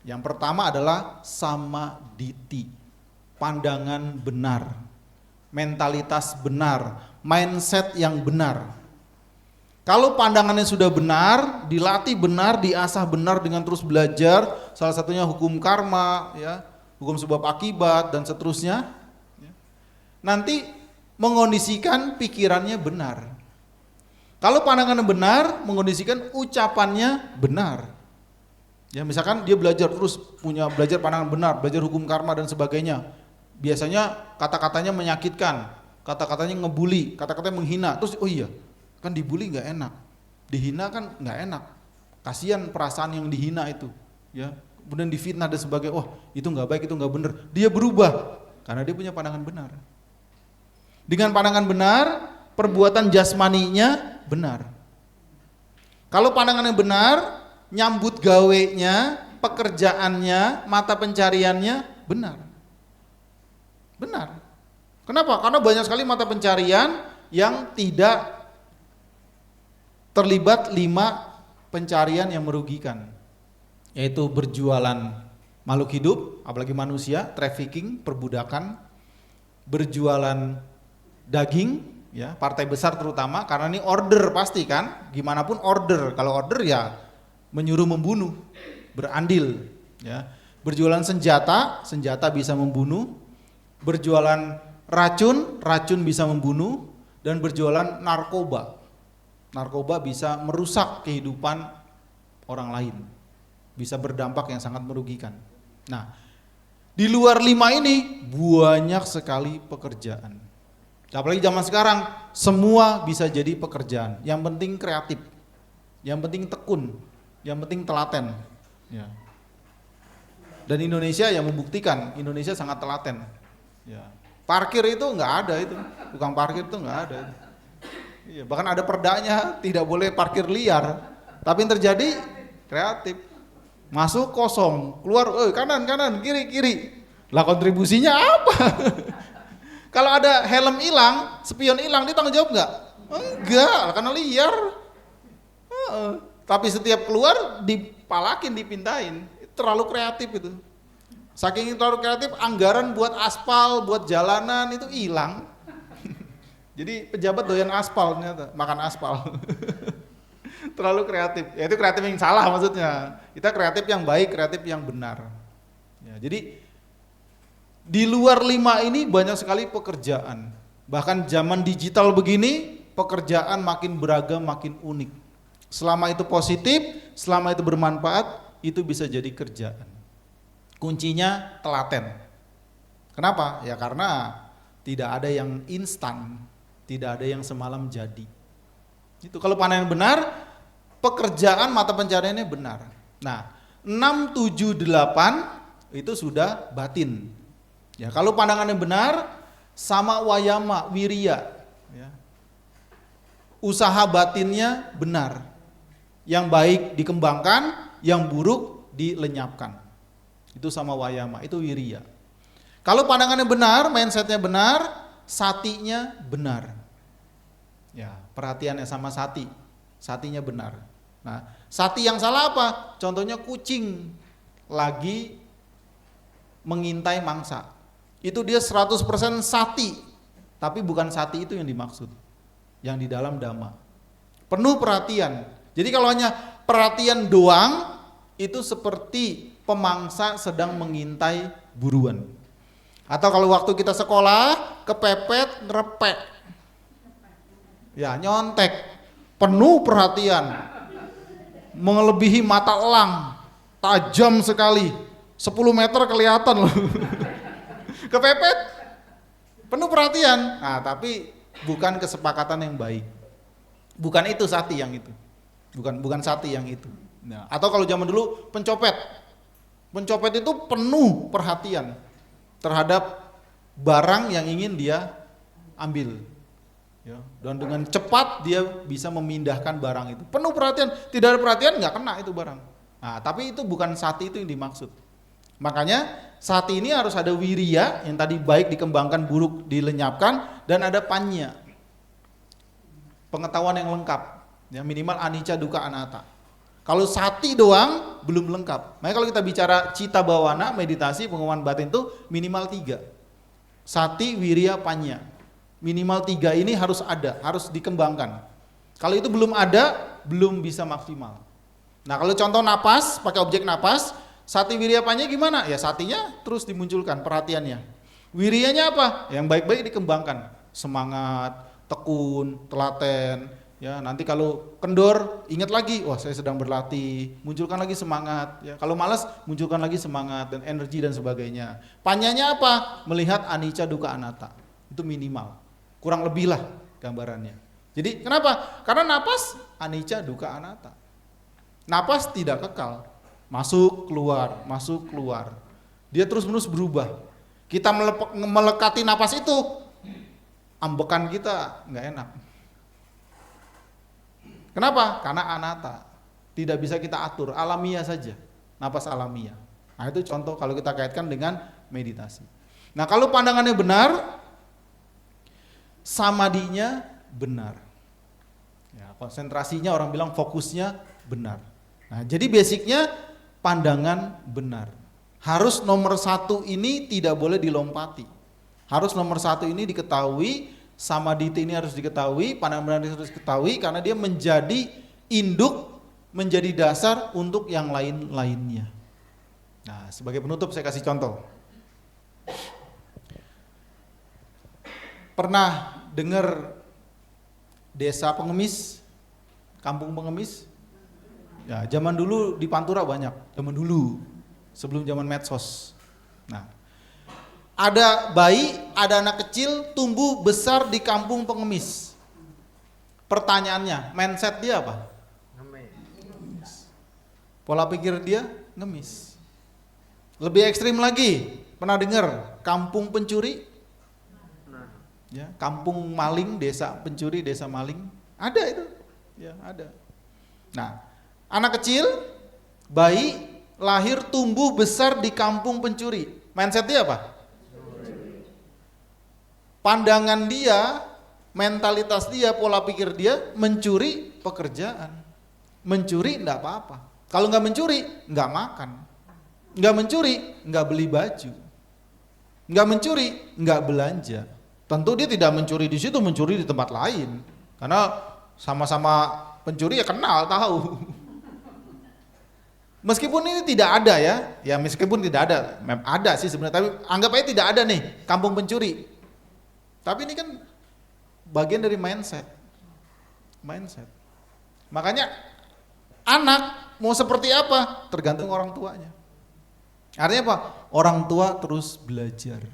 Yang pertama adalah samaditi, pandangan benar, mentalitas benar, mindset yang benar. Kalau pandangannya sudah benar, dilatih benar, diasah benar dengan terus belajar, salah satunya hukum karma, ya, hukum sebab akibat dan seterusnya, nanti mengondisikan pikirannya benar. Kalau pandangannya benar, mengondisikan ucapannya benar. Ya, misalkan dia belajar terus belajar pandangan benar, belajar hukum karma dan sebagainya. Biasanya kata-katanya menyakitkan, kata-katanya ngebully, kata-katanya menghina. Terus oh iya, kan dibully nggak enak, dihina kan nggak enak. Kasihan perasaan yang dihina itu, ya. Kemudian difitnah dan sebagainya. Oh itu nggak baik, itu nggak benar. Dia berubah karena dia punya pandangan benar. Dengan pandangan benar, perbuatan jasmaninya benar. Kalau pandangannya benar, nyambut gawenya, pekerjaannya, mata pencariannya benar. Benar. Kenapa? Karena banyak sekali mata pencarian yang tidak terlibat 5 pencarian yang merugikan. Yaitu berjualan makhluk hidup, apalagi manusia, trafficking, perbudakan, berjualan daging, ya, partai besar terutama, karena ini order pasti kan, gimana pun order. Kalau order ya menyuruh membunuh, berandil, ya. Berjualan senjata, senjata bisa membunuh. Berjualan racun, racun bisa membunuh. Dan berjualan narkoba, narkoba bisa merusak kehidupan orang lain, bisa berdampak yang sangat merugikan. Nah, di luar 5 ini banyak sekali pekerjaan. Apalagi zaman sekarang semua bisa jadi pekerjaan. Yang penting kreatif, yang penting tekun, yang penting telaten. Ya. Dan Indonesia yang membuktikan, Indonesia sangat telaten. Ya. Parkir itu nggak ada itu, tukang parkir itu nggak ada. Iya, bahkan ada perdanya, tidak boleh parkir liar. Tapi yang terjadi kreatif, masuk kosong, keluar kanan kanan kiri kiri. Lah kontribusinya apa? Kalau ada helm hilang, spion hilang, dia tanggung jawab nggak? Enggak, karena liar. Tapi setiap keluar dipalakin, dipindahin. Terlalu kreatif itu. Saking terlalu kreatif, anggaran buat aspal, buat jalanan itu hilang. Jadi pejabat doyan aspal ternyata, makan aspal. Terlalu kreatif. Ya itu kreatif yang salah maksudnya. Kita kreatif yang baik, kreatif yang benar. Ya, jadi di luar 5 ini banyak sekali pekerjaan. Bahkan zaman digital begini, pekerjaan makin beragam, makin unik. Selama itu positif, selama itu bermanfaat, itu bisa jadi kerjaan. Kuncinya telaten. Kenapa? Ya karena tidak ada yang instan, tidak ada yang semalam jadi. Itu kalau pandangan benar, pekerjaan mata pencariannya benar. Nah, 6, 7, 8 itu sudah batin. Ya, kalau pandangannya benar, sama wayama, wirya. Ya. Usaha batinnya benar. Yang baik dikembangkan, yang buruk dilenyapkan. Itu sama wayama, itu wirya. Kalau pandangannya benar, mindsetnya benar, satinya benar. Ya, perhatiannya sama sati, satinya benar. Nah, sati yang salah apa? Contohnya kucing lagi mengintai mangsa. Itu dia 100% sati, tapi bukan sati itu yang dimaksud. Yang di dalam dhamma. Penuh perhatian. Jadi kalau hanya perhatian doang, itu seperti pemangsa sedang mengintai buruan. Atau kalau waktu kita sekolah, kepepet, nerepek. Ya, nyontek, penuh perhatian, melebihi mata elang, tajam sekali, 10 meter kelihatan loh. Kepepet, penuh perhatian. Nah, tapi bukan kesepakatan yang baik. Bukan itu sati yang itu. Bukan sati yang itu. Nah, atau kalau zaman dulu pencopet. Pencopet itu penuh perhatian terhadap barang yang ingin dia ambil. Ya, dan dengan cepat dia bisa memindahkan barang itu. Penuh perhatian, tidak ada perhatian nggak kena itu barang. Nah, tapi itu bukan sati itu yang dimaksud. Makanya sati ini harus ada wirya yang tadi baik dikembangkan, buruk dilenyapkan, dan ada panya. Pengetahuan yang lengkap. Ya, minimal anicca dukkha anatta. Kalau sati doang belum lengkap. Makanya kalau kita bicara cita bawana, meditasi, pengumuman batin itu minimal 3. Sati, wirya, panya. Minimal 3 ini harus ada, harus dikembangkan. Kalau itu belum ada, belum bisa maksimal. Nah, kalau contoh napas, pakai objek napas, sati wirya panya gimana? Ya satinya terus dimunculkan perhatiannya. Wiryanya apa? Yang baik-baik dikembangkan. Semangat, tekun, telaten. Ya, nanti kalau kendor, ingat lagi, wah saya sedang berlatih, munculkan lagi semangat. Ya, kalau malas, munculkan lagi semangat dan energi dan sebagainya. Panyanya apa? Melihat anicca dukkha anatta. Itu minimal. Kurang lebih lah gambarannya. Jadi kenapa? Karena napas anicca dukkha anatta. Napas tidak kekal. Masuk, keluar, masuk, keluar. Dia terus-menerus berubah. Kita melekati napas itu, ambekan kita nggak enak. Kenapa? Karena anatta. Tidak bisa kita atur, alamiah saja. Napas alamiah. Nah itu contoh kalau kita kaitkan dengan meditasi. Nah kalau pandangannya benar, samadinya benar. Ya, konsentrasinya orang bilang fokusnya benar. Nah, jadi basicnya pandangan benar. Harus nomor 1 ini tidak boleh dilompati. Harus nomor 1 ini diketahui, samadhi ini harus diketahui, pandangan benar harus diketahui karena dia menjadi induk, menjadi dasar untuk yang lain-lainnya. Nah, sebagai penutup saya kasih contoh. Pernah dengar desa pengemis, kampung pengemis? Ya, zaman dulu di Pantura banyak, zaman dulu, sebelum zaman medsos. Nah, ada bayi, ada anak kecil tumbuh besar di kampung pengemis. Pertanyaannya, mindset dia apa? Ngemis. Pola pikir dia ngemis. Lebih ekstrim lagi, pernah dengar kampung pencuri? Ya, kampung maling, desa pencuri, desa maling, ada itu, ya ada. Nah, anak kecil, bayi, lahir tumbuh besar di kampung pencuri, mindset dia apa? Pandangan dia, mentalitas dia, pola pikir dia, mencuri pekerjaan, mencuri enggak apa-apa. Kalau nggak mencuri, nggak makan, nggak mencuri, nggak beli baju, nggak mencuri, nggak belanja. Tentu dia tidak mencuri di situ, mencuri di tempat lain. Karena sama-sama pencuri ya kenal, tahu. Meskipun ini tidak ada ya meskipun tidak ada sih sebenarnya, tapi anggap aja tidak ada nih kampung pencuri. Tapi ini kan bagian dari mindset. Makanya anak mau seperti apa tergantung orang tuanya. Artinya apa? Orang tua terus belajar.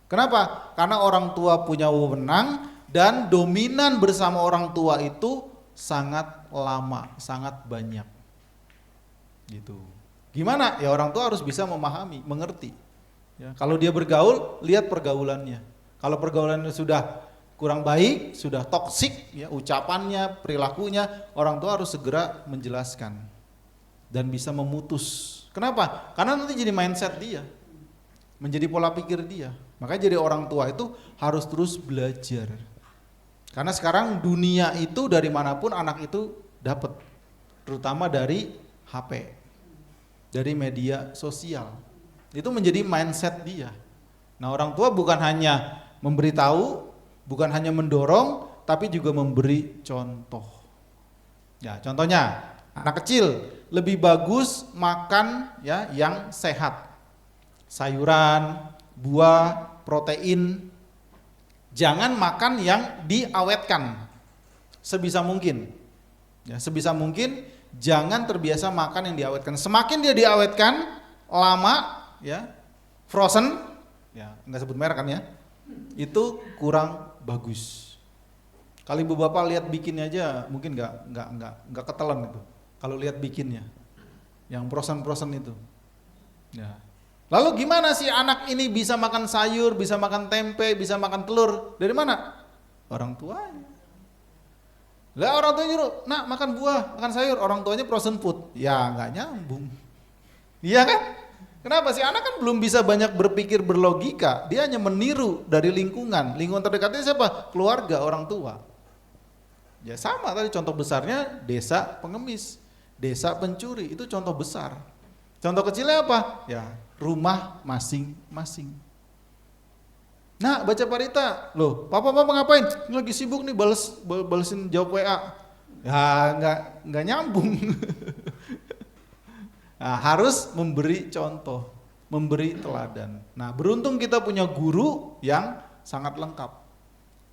Kenapa? Karena orang tua punya wewenang dan dominan bersama orang tua itu sangat lama, sangat banyak. Gitu. Gimana? Ya orang tua harus bisa memahami, mengerti. Ya, kalau dia bergaul, lihat pergaulannya. Kalau pergaulannya sudah kurang baik, sudah toksik, ya ucapannya, perilakunya, orang tua harus segera menjelaskan dan bisa memutus. Kenapa? Karena nanti jadi mindset dia. Menjadi pola pikir dia. Makanya jadi orang tua itu harus terus belajar. Karena sekarang dunia itu dari manapun anak itu dapat, terutama dari HP, dari media sosial. Itu menjadi mindset dia. Nah, orang tua bukan hanya memberitahu, bukan hanya mendorong, tapi juga memberi contoh. Ya, contohnya anak kecil lebih bagus makan ya yang sehat. Sayuran, buah, protein. Jangan makan yang diawetkan. Sebisa mungkin. Ya, sebisa mungkin jangan terbiasa makan yang diawetkan. Semakin dia diawetkan lama ya, frozen, ya enggak sebut merek kan ya. Itu kurang bagus. Kalau ibu bapak lihat bikinnya aja mungkin enggak ketelan itu. Kalau lihat bikinnya. Yang frozen itu. Ya. Lalu gimana sih anak ini bisa makan sayur, bisa makan tempe, bisa makan telur? Dari mana? Orang tuanya. Lah orang tuanya nyuruh, nak makan buah, makan sayur. Orang tuanya frozen food. Ya nggak nyambung. Iya kan? Kenapa sih? Anak kan belum bisa banyak berpikir berlogika. Dia hanya meniru dari lingkungan. Lingkungan terdekatnya siapa? Keluarga, orang tua. Ya sama tadi contoh besarnya desa pengemis, desa pencuri. Itu contoh besar. Contoh kecilnya apa? Ya rumah masing-masing. Nah, baca parita. Loh, papa ngapain? Ini lagi sibuk nih balesin jawab WA. Ya, enggak nyambung. Nah, harus memberi contoh, memberi teladan. Nah, beruntung kita punya guru yang sangat lengkap.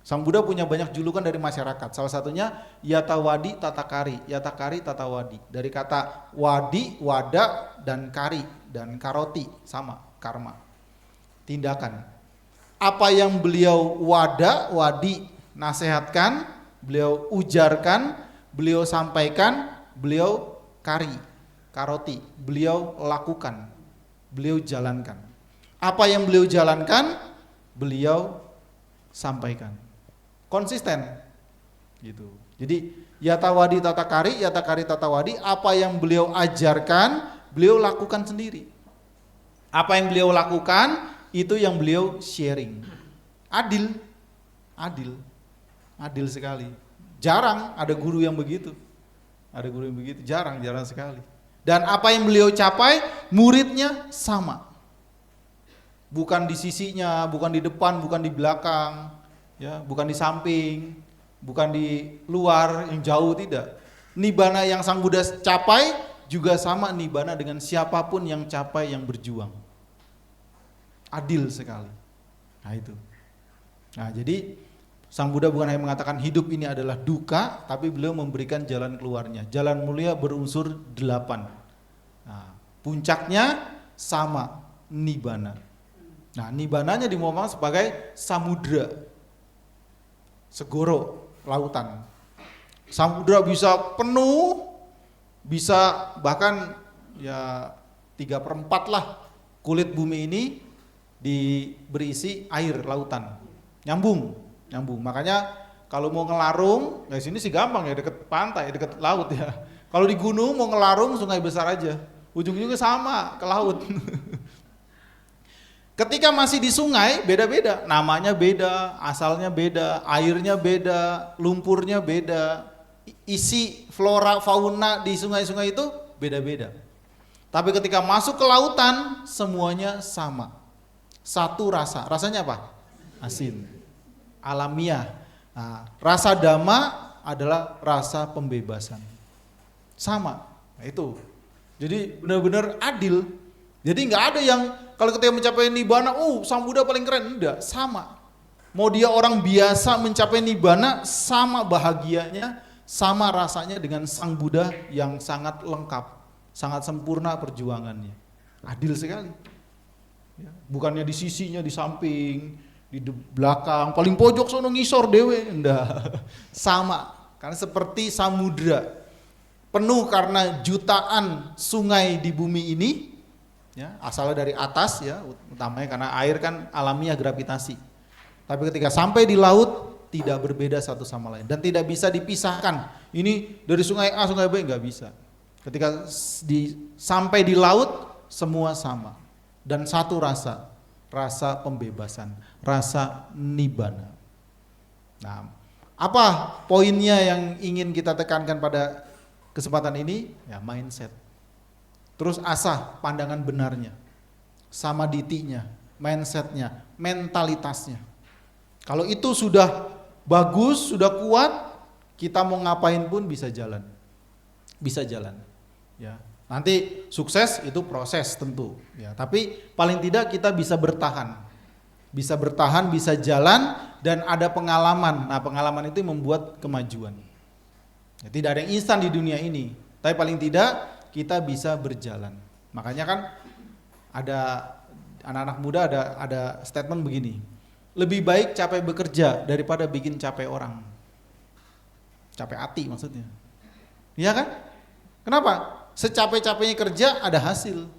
Sang Buddha punya banyak julukan dari masyarakat. Salah satunya Yatawadi Tatakari, Yatakari Tatawadi. Dari kata wadi, wada, dan kari, dan karoti, sama, karma. Tindakan. Apa yang beliau wadi, nasihatkan, beliau ujarkan, beliau sampaikan, beliau karoti, beliau lakukan, beliau jalankan. Apa yang beliau jalankan, beliau sampaikan. Konsisten gitu. Jadi Yatawadi Tatakari, Yatakari Tatawadi, apa yang beliau ajarkan, beliau lakukan sendiri. Apa yang beliau lakukan, itu yang beliau sharing. Adil sekali. Jarang ada guru yang begitu. Jarang sekali. Dan apa yang beliau capai, muridnya sama. Bukan di sisinya, bukan di depan, bukan di belakang, ya, bukan di samping, bukan di luar yang jauh, tidak. Nibbana yang Sang Buddha capai juga sama nibbana dengan siapapun yang capai yang berjuang. Adil sekali. Nah itu. Nah jadi Sang Buddha bukan hanya mengatakan hidup ini adalah duka, tapi beliau memberikan jalan keluarnya. Jalan mulia berunsur 8. Nah, puncaknya sama, nibbana. Nah nibbananya dimomong sebagai samudra, segoro, lautan. Samudra bisa penuh, bisa bahkan ya 3/4 lah kulit bumi ini berisi air lautan, nyambung. Makanya kalau mau ngelarung, ya sini sih gampang ya, deket pantai, deket laut ya. Kalau di gunung mau ngelarung sungai besar aja, ujung-ujungnya sama ke laut. Ketika masih di sungai beda-beda, namanya beda, asalnya beda, airnya beda, lumpurnya beda, isi flora fauna di sungai-sungai itu beda-beda. Tapi ketika masuk ke lautan semuanya sama. Satu rasa. Rasanya apa? Asin. Alamiah. Nah, rasa dhamma adalah rasa pembebasan. Sama. Nah, itu. Jadi benar-benar adil. Jadi nggak ada yang kalau ketika mencapai nibbana, Sang Buddha paling keren. Enggak, sama. Mau dia orang biasa mencapai nibbana, sama bahagianya, sama rasanya dengan Sang Buddha yang sangat lengkap, sangat sempurna perjuangannya. Adil sekali. Ya, bukannya di sisinya, di samping, di belakang, paling pojok sono ngisor dewe, enggak. Sama, karena seperti samudra, penuh karena jutaan sungai di bumi ini, ya, asalnya dari atas ya, utamanya karena air kan alamiah gravitasi. Tapi ketika sampai di laut tidak berbeda satu sama lain dan tidak bisa dipisahkan. Ini dari sungai A sungai B nggak bisa. Ketika sampai di laut semua sama dan satu rasa, rasa pembebasan, rasa nibbana. Nah, apa poinnya yang ingin kita tekankan pada kesempatan ini? Ya, mindset. Terus asah, pandangan benarnya, samaditinya, mindsetnya, mentalitasnya. Kalau itu sudah bagus, sudah kuat, kita mau ngapain pun bisa jalan. Bisa jalan. Ya. Nanti sukses itu proses tentu. Ya. Tapi paling tidak kita bisa bertahan. Bisa bertahan, bisa jalan, dan ada pengalaman. Nah pengalaman itu membuat kemajuan. Ya, tidak ada yang instan di dunia ini. Tapi paling tidak kita bisa berjalan. Makanya kan ada anak-anak muda ada statement begini. Lebih baik capek bekerja daripada bikin capek orang. Capek hati maksudnya. Iya kan? Kenapa? Secapek-capeknya kerja ada hasil.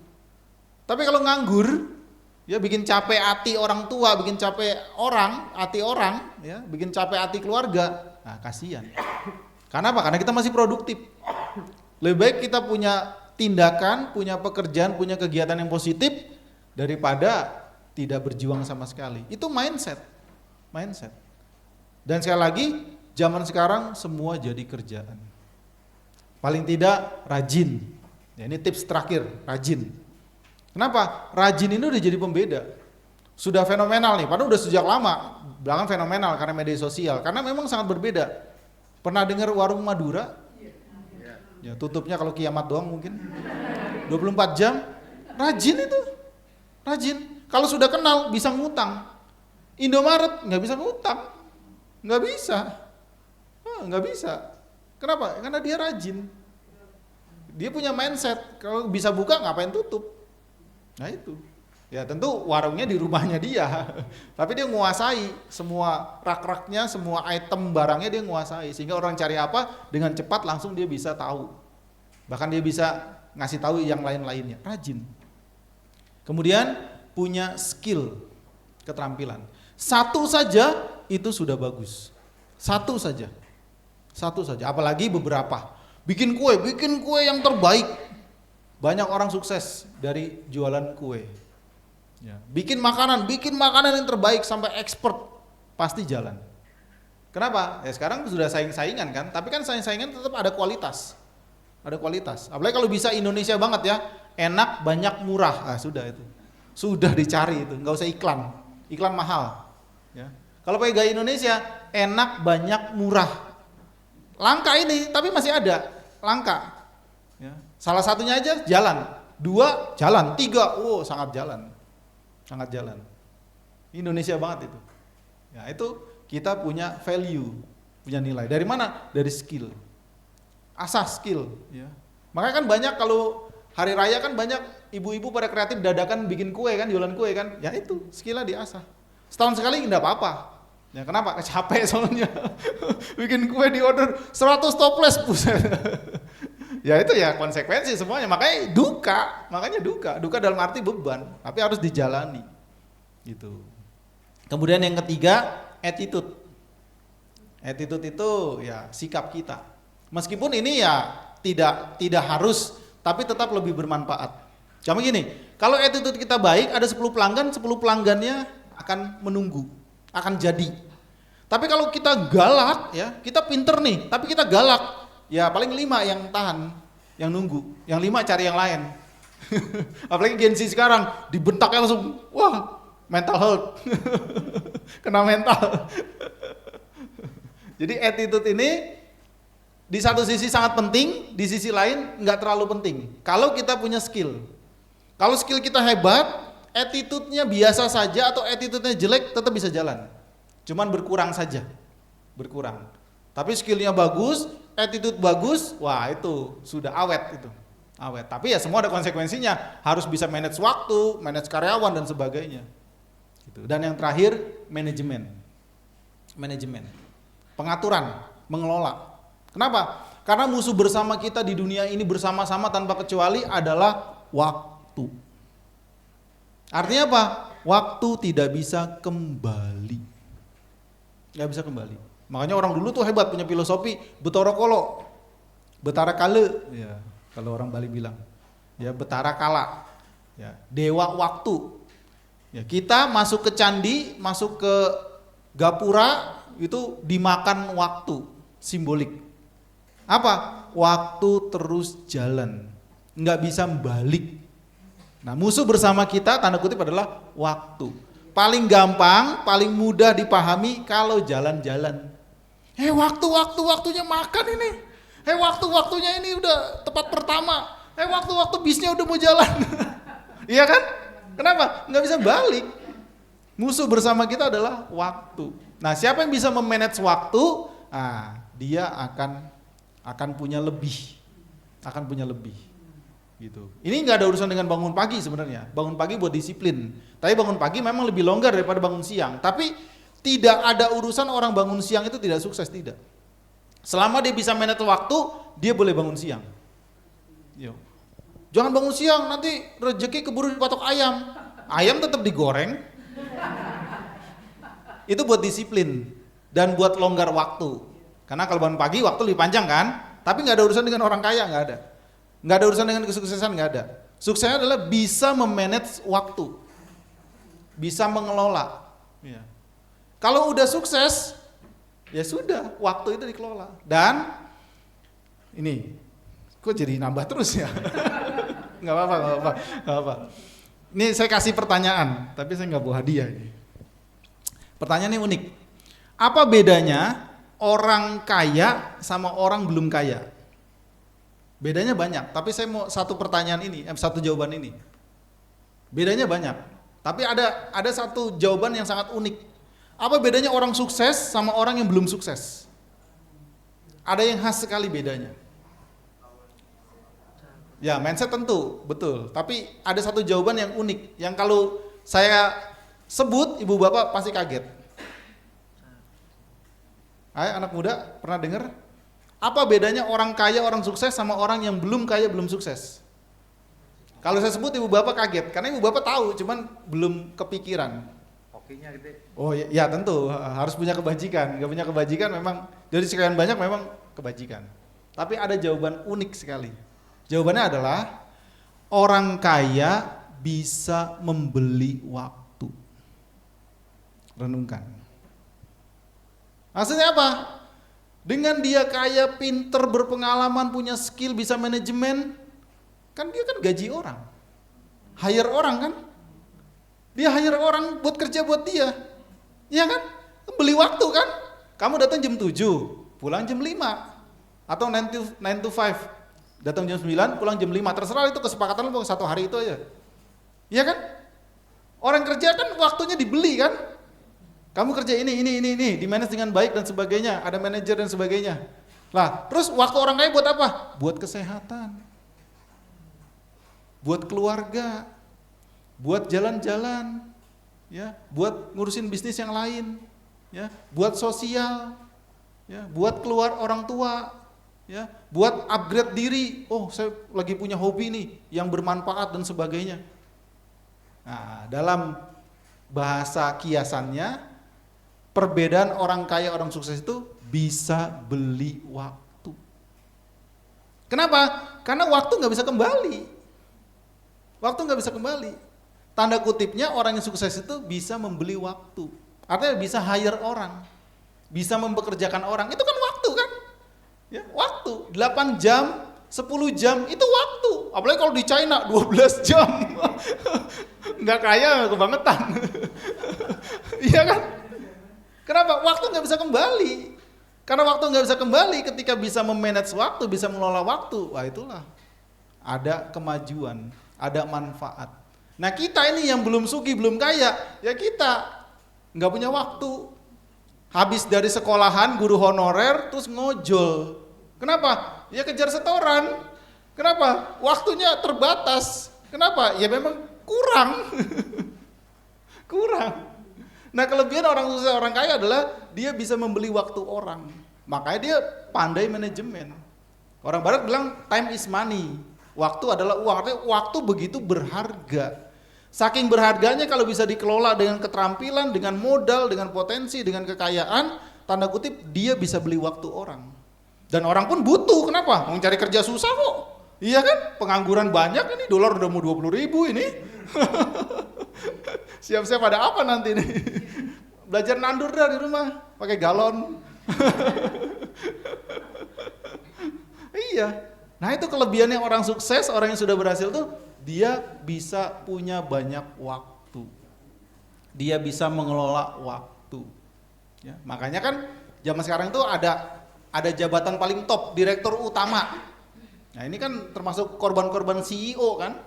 Tapi kalau nganggur, ya bikin capek hati orang tua, bikin capek hati orang, ya, bikin capek hati keluarga. Nah, kasihan. Karena apa? Karena kita masih produktif. Lebih baik kita punya tindakan, punya pekerjaan, punya kegiatan yang positif daripada tidak berjuang sama sekali. Itu mindset. Dan sekali lagi, zaman sekarang semua jadi kerjaan. Paling tidak rajin. Ya, ini tips terakhir, rajin. Kenapa? Rajin ini udah jadi pembeda. Sudah fenomenal nih, padahal udah sejak lama. Belakang fenomenal karena media sosial. Karena memang sangat berbeda. Pernah dengar warung Madura? Ya, tutupnya kalau kiamat doang mungkin. 24 jam. Rajin itu. Rajin. Kalau sudah kenal bisa ngutang. Indomaret nggak bisa ngutang. Nggak bisa. Nggak bisa. Kenapa? Karena dia rajin. Dia punya mindset, kalau bisa buka ngapain tutup. Nah itu. Ya tentu warungnya di rumahnya dia. Tapi dia menguasai semua rak-raknya, semua item barangnya dia menguasai. Sehingga orang cari apa, dengan cepat langsung dia bisa tahu. Bahkan dia bisa ngasih tahu yang lain-lainnya. Rajin. Kemudian punya skill, keterampilan. Satu saja itu sudah bagus. Satu saja, apalagi beberapa. Bikin kue yang terbaik. Banyak orang sukses dari jualan kue. Ya. Bikin makanan yang terbaik sampai expert, pasti jalan. Kenapa? Ya sekarang sudah saing-saingan kan, tapi kan saing-saingan tetap ada kualitas. Ada kualitas. Apalagi kalau bisa Indonesia banget ya, enak, banyak, murah. Sudah itu. Sudah dicari itu, nggak usah iklan. Iklan mahal. Ya. Kalau pakai gaya Indonesia, enak, banyak, murah. Langka ini, tapi masih ada. Langka. Ya. Salah satunya aja jalan, 2 jalan, 3 sangat jalan. Sangat jalan. Indonesia banget itu. Ya, itu kita punya value, punya nilai. Dari mana? Dari skill. Asah skill, ya. Makanya kan banyak kalau hari raya kan banyak ibu-ibu pada kreatif dadakan bikin kue kan, jualan kue kan. Ya itu, skillnya diasah. Setahun sekali enggak apa-apa. Ya kenapa? Capek soalnya. Bikin kue di order 100 toples buset. Ya itu ya konsekuensi semuanya. Makanya duka dalam arti beban, tapi harus dijalani. Gitu. Kemudian yang ketiga, attitude. Attitude itu ya sikap kita. Meskipun ini ya tidak harus, tapi tetap lebih bermanfaat. Cuma gini, kalau attitude kita baik, ada 10 pelanggan, 10 pelanggannya akan menunggu, akan jadi. Tapi kalau kita galak ya, kita pinter nih, tapi kita galak, ya paling 5 yang tahan, yang nunggu, yang 5 cari yang lain. Apalagi Gen Z sekarang, dibentaknya langsung, wah mental health, kena mental. Jadi attitude ini di satu sisi sangat penting, di sisi lain nggak terlalu penting. Kalau kita punya skill, kalau skill kita hebat, attitude-nya biasa saja atau attitude-nya jelek tetap bisa jalan. Cuman berkurang saja, berkurang. Tapi skill-nya bagus, attitude bagus, wah itu sudah awet itu, awet. Tapi ya semua ada konsekuensinya, harus bisa manage waktu, manage karyawan dan sebagainya. Gitu. Dan yang terakhir manajemen, pengaturan, mengelola. Kenapa? Karena musuh bersama kita di dunia ini bersama-sama tanpa kecuali adalah waktu. Artinya apa? Waktu tidak bisa kembali. Nggak bisa kembali. Makanya orang dulu tuh hebat punya filosofi betara kala, betara kala, ya kalau orang Bali bilang, ya betara kala, ya dewa waktu. Ya kita masuk ke candi, masuk ke gapura itu dimakan waktu, simbolik. Apa? Waktu terus jalan, nggak bisa balik. Nah musuh bersama kita tanda kutip adalah waktu. Paling gampang, paling mudah dipahami kalau jalan-jalan. Waktunya makan ini. Waktunya ini udah tepat pertama. Waktu bisnya udah mau jalan. Iya kan? Kenapa? Nggak bisa balik. Musuh bersama kita adalah waktu. Nah siapa yang bisa memanage waktu? Nah, dia akan punya lebih. Gitu. Ini nggak ada urusan dengan bangun pagi sebenarnya. Bangun pagi buat disiplin. Tapi bangun pagi memang lebih longgar daripada bangun siang. Tapi tidak ada urusan orang bangun siang itu tidak sukses, tidak. Selama dia bisa manage waktu, dia boleh bangun siang. Yo. Jangan bangun siang, nanti rezeki keburu dipatok ayam. Ayam tetap digoreng. Itu buat disiplin dan buat longgar waktu. Karena kalau bangun pagi waktu lebih panjang kan, tapi nggak ada urusan dengan orang kaya, nggak ada. Nggak ada urusan dengan kesuksesan, nggak ada. Suksesnya adalah bisa memanage waktu, bisa mengelola. Ya. Kalau udah sukses, ya sudah, waktu itu dikelola. Dan ini, kok jadi nambah terus ya? Nggak apa-apa. Ini saya kasih pertanyaan, tapi saya nggak bawa hadiah. Pertanyaannya unik. Apa bedanya orang kaya sama orang belum kaya? Bedanya banyak, tapi saya mau satu pertanyaan ini, satu jawaban ini. Bedanya banyak, tapi ada satu jawaban yang sangat unik. Apa bedanya orang sukses sama orang yang belum sukses? Ada yang khas sekali bedanya. Ya, mindset tentu, betul. Tapi ada satu jawaban yang unik, yang kalau saya sebut, ibu bapak pasti kaget. Ayo anak muda, pernah dengar? Apa bedanya orang kaya, orang sukses sama orang yang belum kaya, belum sukses? Kalau saya sebut ibu bapak kaget, karena ibu bapak tahu, cuman belum kepikiran. Hokinya gitu. Oh ya tentu, harus punya kebajikan. Gak punya kebajikan memang, dari sekian banyak memang kebajikan. Tapi ada jawaban unik sekali. Jawabannya adalah, orang kaya bisa membeli waktu. Renungkan. Maksudnya apa? Dengan dia kaya, pinter, berpengalaman, punya skill, bisa manajemen, kan dia kan gaji orang, hire orang kan, dia hire orang buat kerja buat dia, iya kan, beli waktu kan, kamu datang jam 7, pulang jam 5, atau 9 to 5, Datang jam 9, pulang jam 5, terserah itu kesepakatan lu satu hari itu aja. Iya kan? Orang kerja kan waktunya dibeli kan? Kamu kerja ini, di manage dengan baik dan sebagainya, ada manajer dan sebagainya. Lah, terus waktu orang kaya buat apa? Buat kesehatan, buat keluarga, buat jalan-jalan, ya, buat ngurusin bisnis yang lain, ya, buat sosial, ya, buat keluar orang tua, ya, buat upgrade diri. Oh, saya lagi punya hobi nih yang bermanfaat dan sebagainya. Nah, dalam bahasa kiasannya, perbedaan orang kaya orang sukses itu bisa beli waktu. Kenapa? Karena waktu nggak bisa kembali. Waktu nggak bisa kembali. Tanda kutipnya orang yang sukses itu bisa membeli waktu. Artinya bisa hire orang, bisa mempekerjakan orang. Itu kan waktu kan? Ya, waktu. 8 jam, 10 jam itu waktu. Apalagi kalau di China 12 jam. Nggak kaya kebangetan. Iya kan? Kenapa? Waktu nggak bisa kembali. Karena waktu nggak bisa kembali, ketika bisa memanage waktu, bisa mengelola waktu, wah itulah ada kemajuan, ada manfaat. Nah kita ini yang belum sugih, belum kaya, ya kita nggak punya waktu. Habis dari sekolahan, guru honorer, terus ngojol. Kenapa? Ya kejar setoran. Kenapa? Waktunya terbatas. Kenapa? Ya memang kurang. Kurang. Nah kelebihan orang sukses, orang kaya adalah dia bisa membeli waktu orang. Makanya dia pandai manajemen. Orang barat bilang time is money. Waktu adalah uang. Artinya waktu begitu berharga. Saking berharganya kalau bisa dikelola dengan keterampilan, dengan modal, dengan potensi, dengan kekayaan, tanda kutip dia bisa beli waktu orang. Dan orang pun butuh. Kenapa? Mau cari kerja susah kok. Iya kan? Pengangguran banyak ini, dolar udah mau 20.000 ini. Siap-siap ada apa nanti nih? Belajar nandur dah di rumah, pakai galon. Iya. Nah itu kelebihannya orang sukses, orang yang sudah berhasil tuh, dia bisa punya banyak waktu. Dia bisa mengelola waktu. Ya, makanya kan zaman sekarang itu ada jabatan paling top, direktur utama. Nah ini kan termasuk korban-korban CEO kan.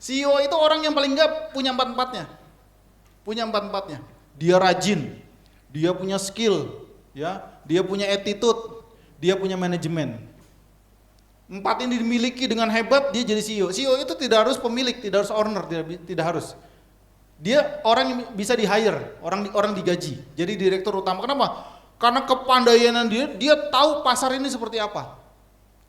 CEO itu orang yang paling enggak punya empat-empatnya. Punya empat-empatnya. Dia rajin, dia punya skill, ya, dia punya attitude, dia punya manajemen. Empat ini dimiliki dengan hebat, dia jadi CEO. CEO itu tidak harus pemilik, tidak harus owner, tidak harus. Dia orang yang bisa di-hire, orang digaji. Jadi direktur utama. Kenapa? Karena kepandaian dia tahu pasar ini seperti apa.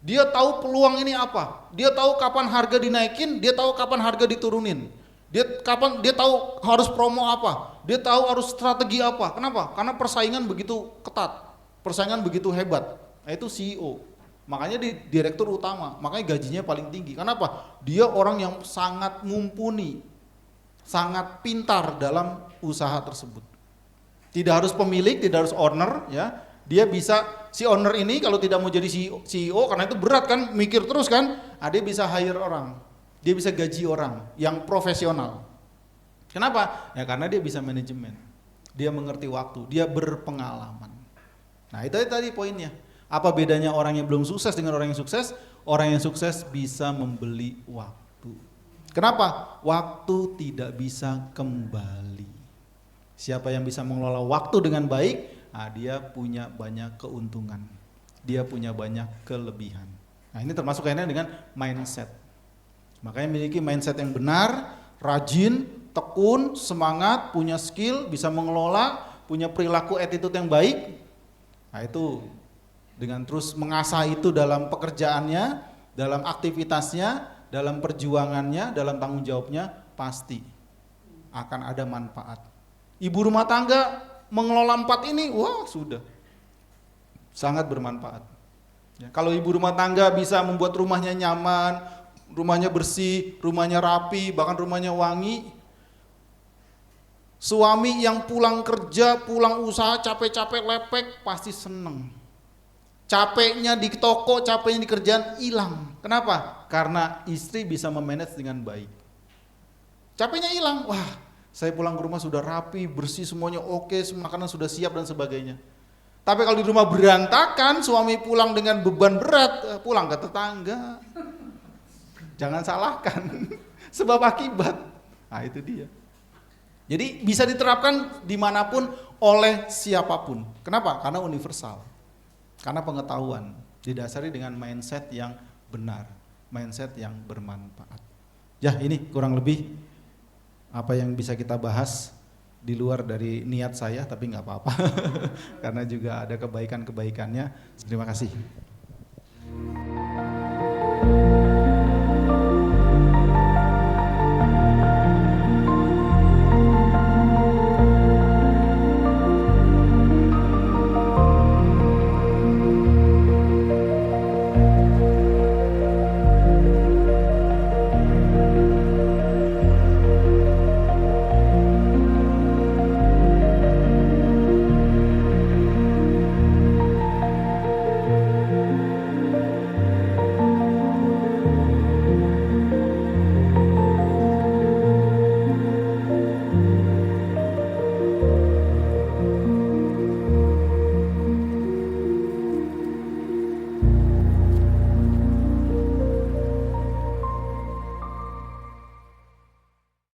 Dia tahu peluang ini apa. Dia tahu kapan harga dinaikin, dia tahu kapan harga diturunin. Dia tahu harus promo apa. Dia tahu harus strategi apa. Kenapa? Karena persaingan begitu ketat. Persaingan begitu hebat. Nah, itu CEO. Makanya di direktur utama, makanya gajinya paling tinggi. Kenapa? Dia orang yang sangat mumpuni, sangat pintar dalam usaha tersebut. Tidak harus pemilik, tidak harus owner, ya. Dia bisa, si owner ini kalau tidak mau jadi CEO, karena itu berat kan, mikir terus kan, dia bisa hire orang, dia bisa gaji orang yang profesional. Kenapa? Ya karena dia bisa manajemen, dia mengerti waktu, dia berpengalaman. Nah itu tadi poinnya. Apa bedanya orang yang belum sukses dengan orang yang sukses? Orang yang sukses bisa membeli waktu. Kenapa? Waktu tidak bisa kembali. Siapa yang bisa mengelola waktu dengan baik, dia punya banyak keuntungan, dia punya banyak kelebihan. Nah ini termasuk kaitannya dengan mindset. Makanya memiliki mindset yang benar, rajin, tekun, semangat, punya skill, bisa mengelola, punya perilaku attitude yang baik. Nah itu dengan terus mengasah itu dalam pekerjaannya, dalam aktivitasnya, dalam perjuangannya, dalam tanggung jawabnya, pasti akan ada manfaat. Ibu rumah tangga mengelola 4 ini, wah sudah sangat bermanfaat. Ya, kalau ibu rumah tangga bisa membuat rumahnya nyaman, rumahnya bersih, rumahnya rapi, bahkan rumahnya wangi. Suami yang pulang kerja, pulang usaha, capek-capek lepek, pasti seneng. Capeknya di toko, capeknya di kerjaan hilang. Kenapa? Karena istri bisa memanage dengan baik. Capeknya hilang, wah saya pulang ke rumah sudah rapi, bersih semuanya oke, makanan sudah siap dan sebagainya. Tapi kalau di rumah berantakan, suami pulang dengan beban berat, pulang ke tetangga. Jangan salahkan, sebab akibat. Nah itu dia. Jadi bisa diterapkan dimanapun oleh siapapun. Kenapa? Karena universal. Karena pengetahuan didasari dengan mindset yang benar, mindset yang bermanfaat. Ya ini kurang lebih apa yang bisa kita bahas di luar dari niat saya, tapi nggak apa-apa karena juga ada kebaikan-kebaikannya. Terima kasih.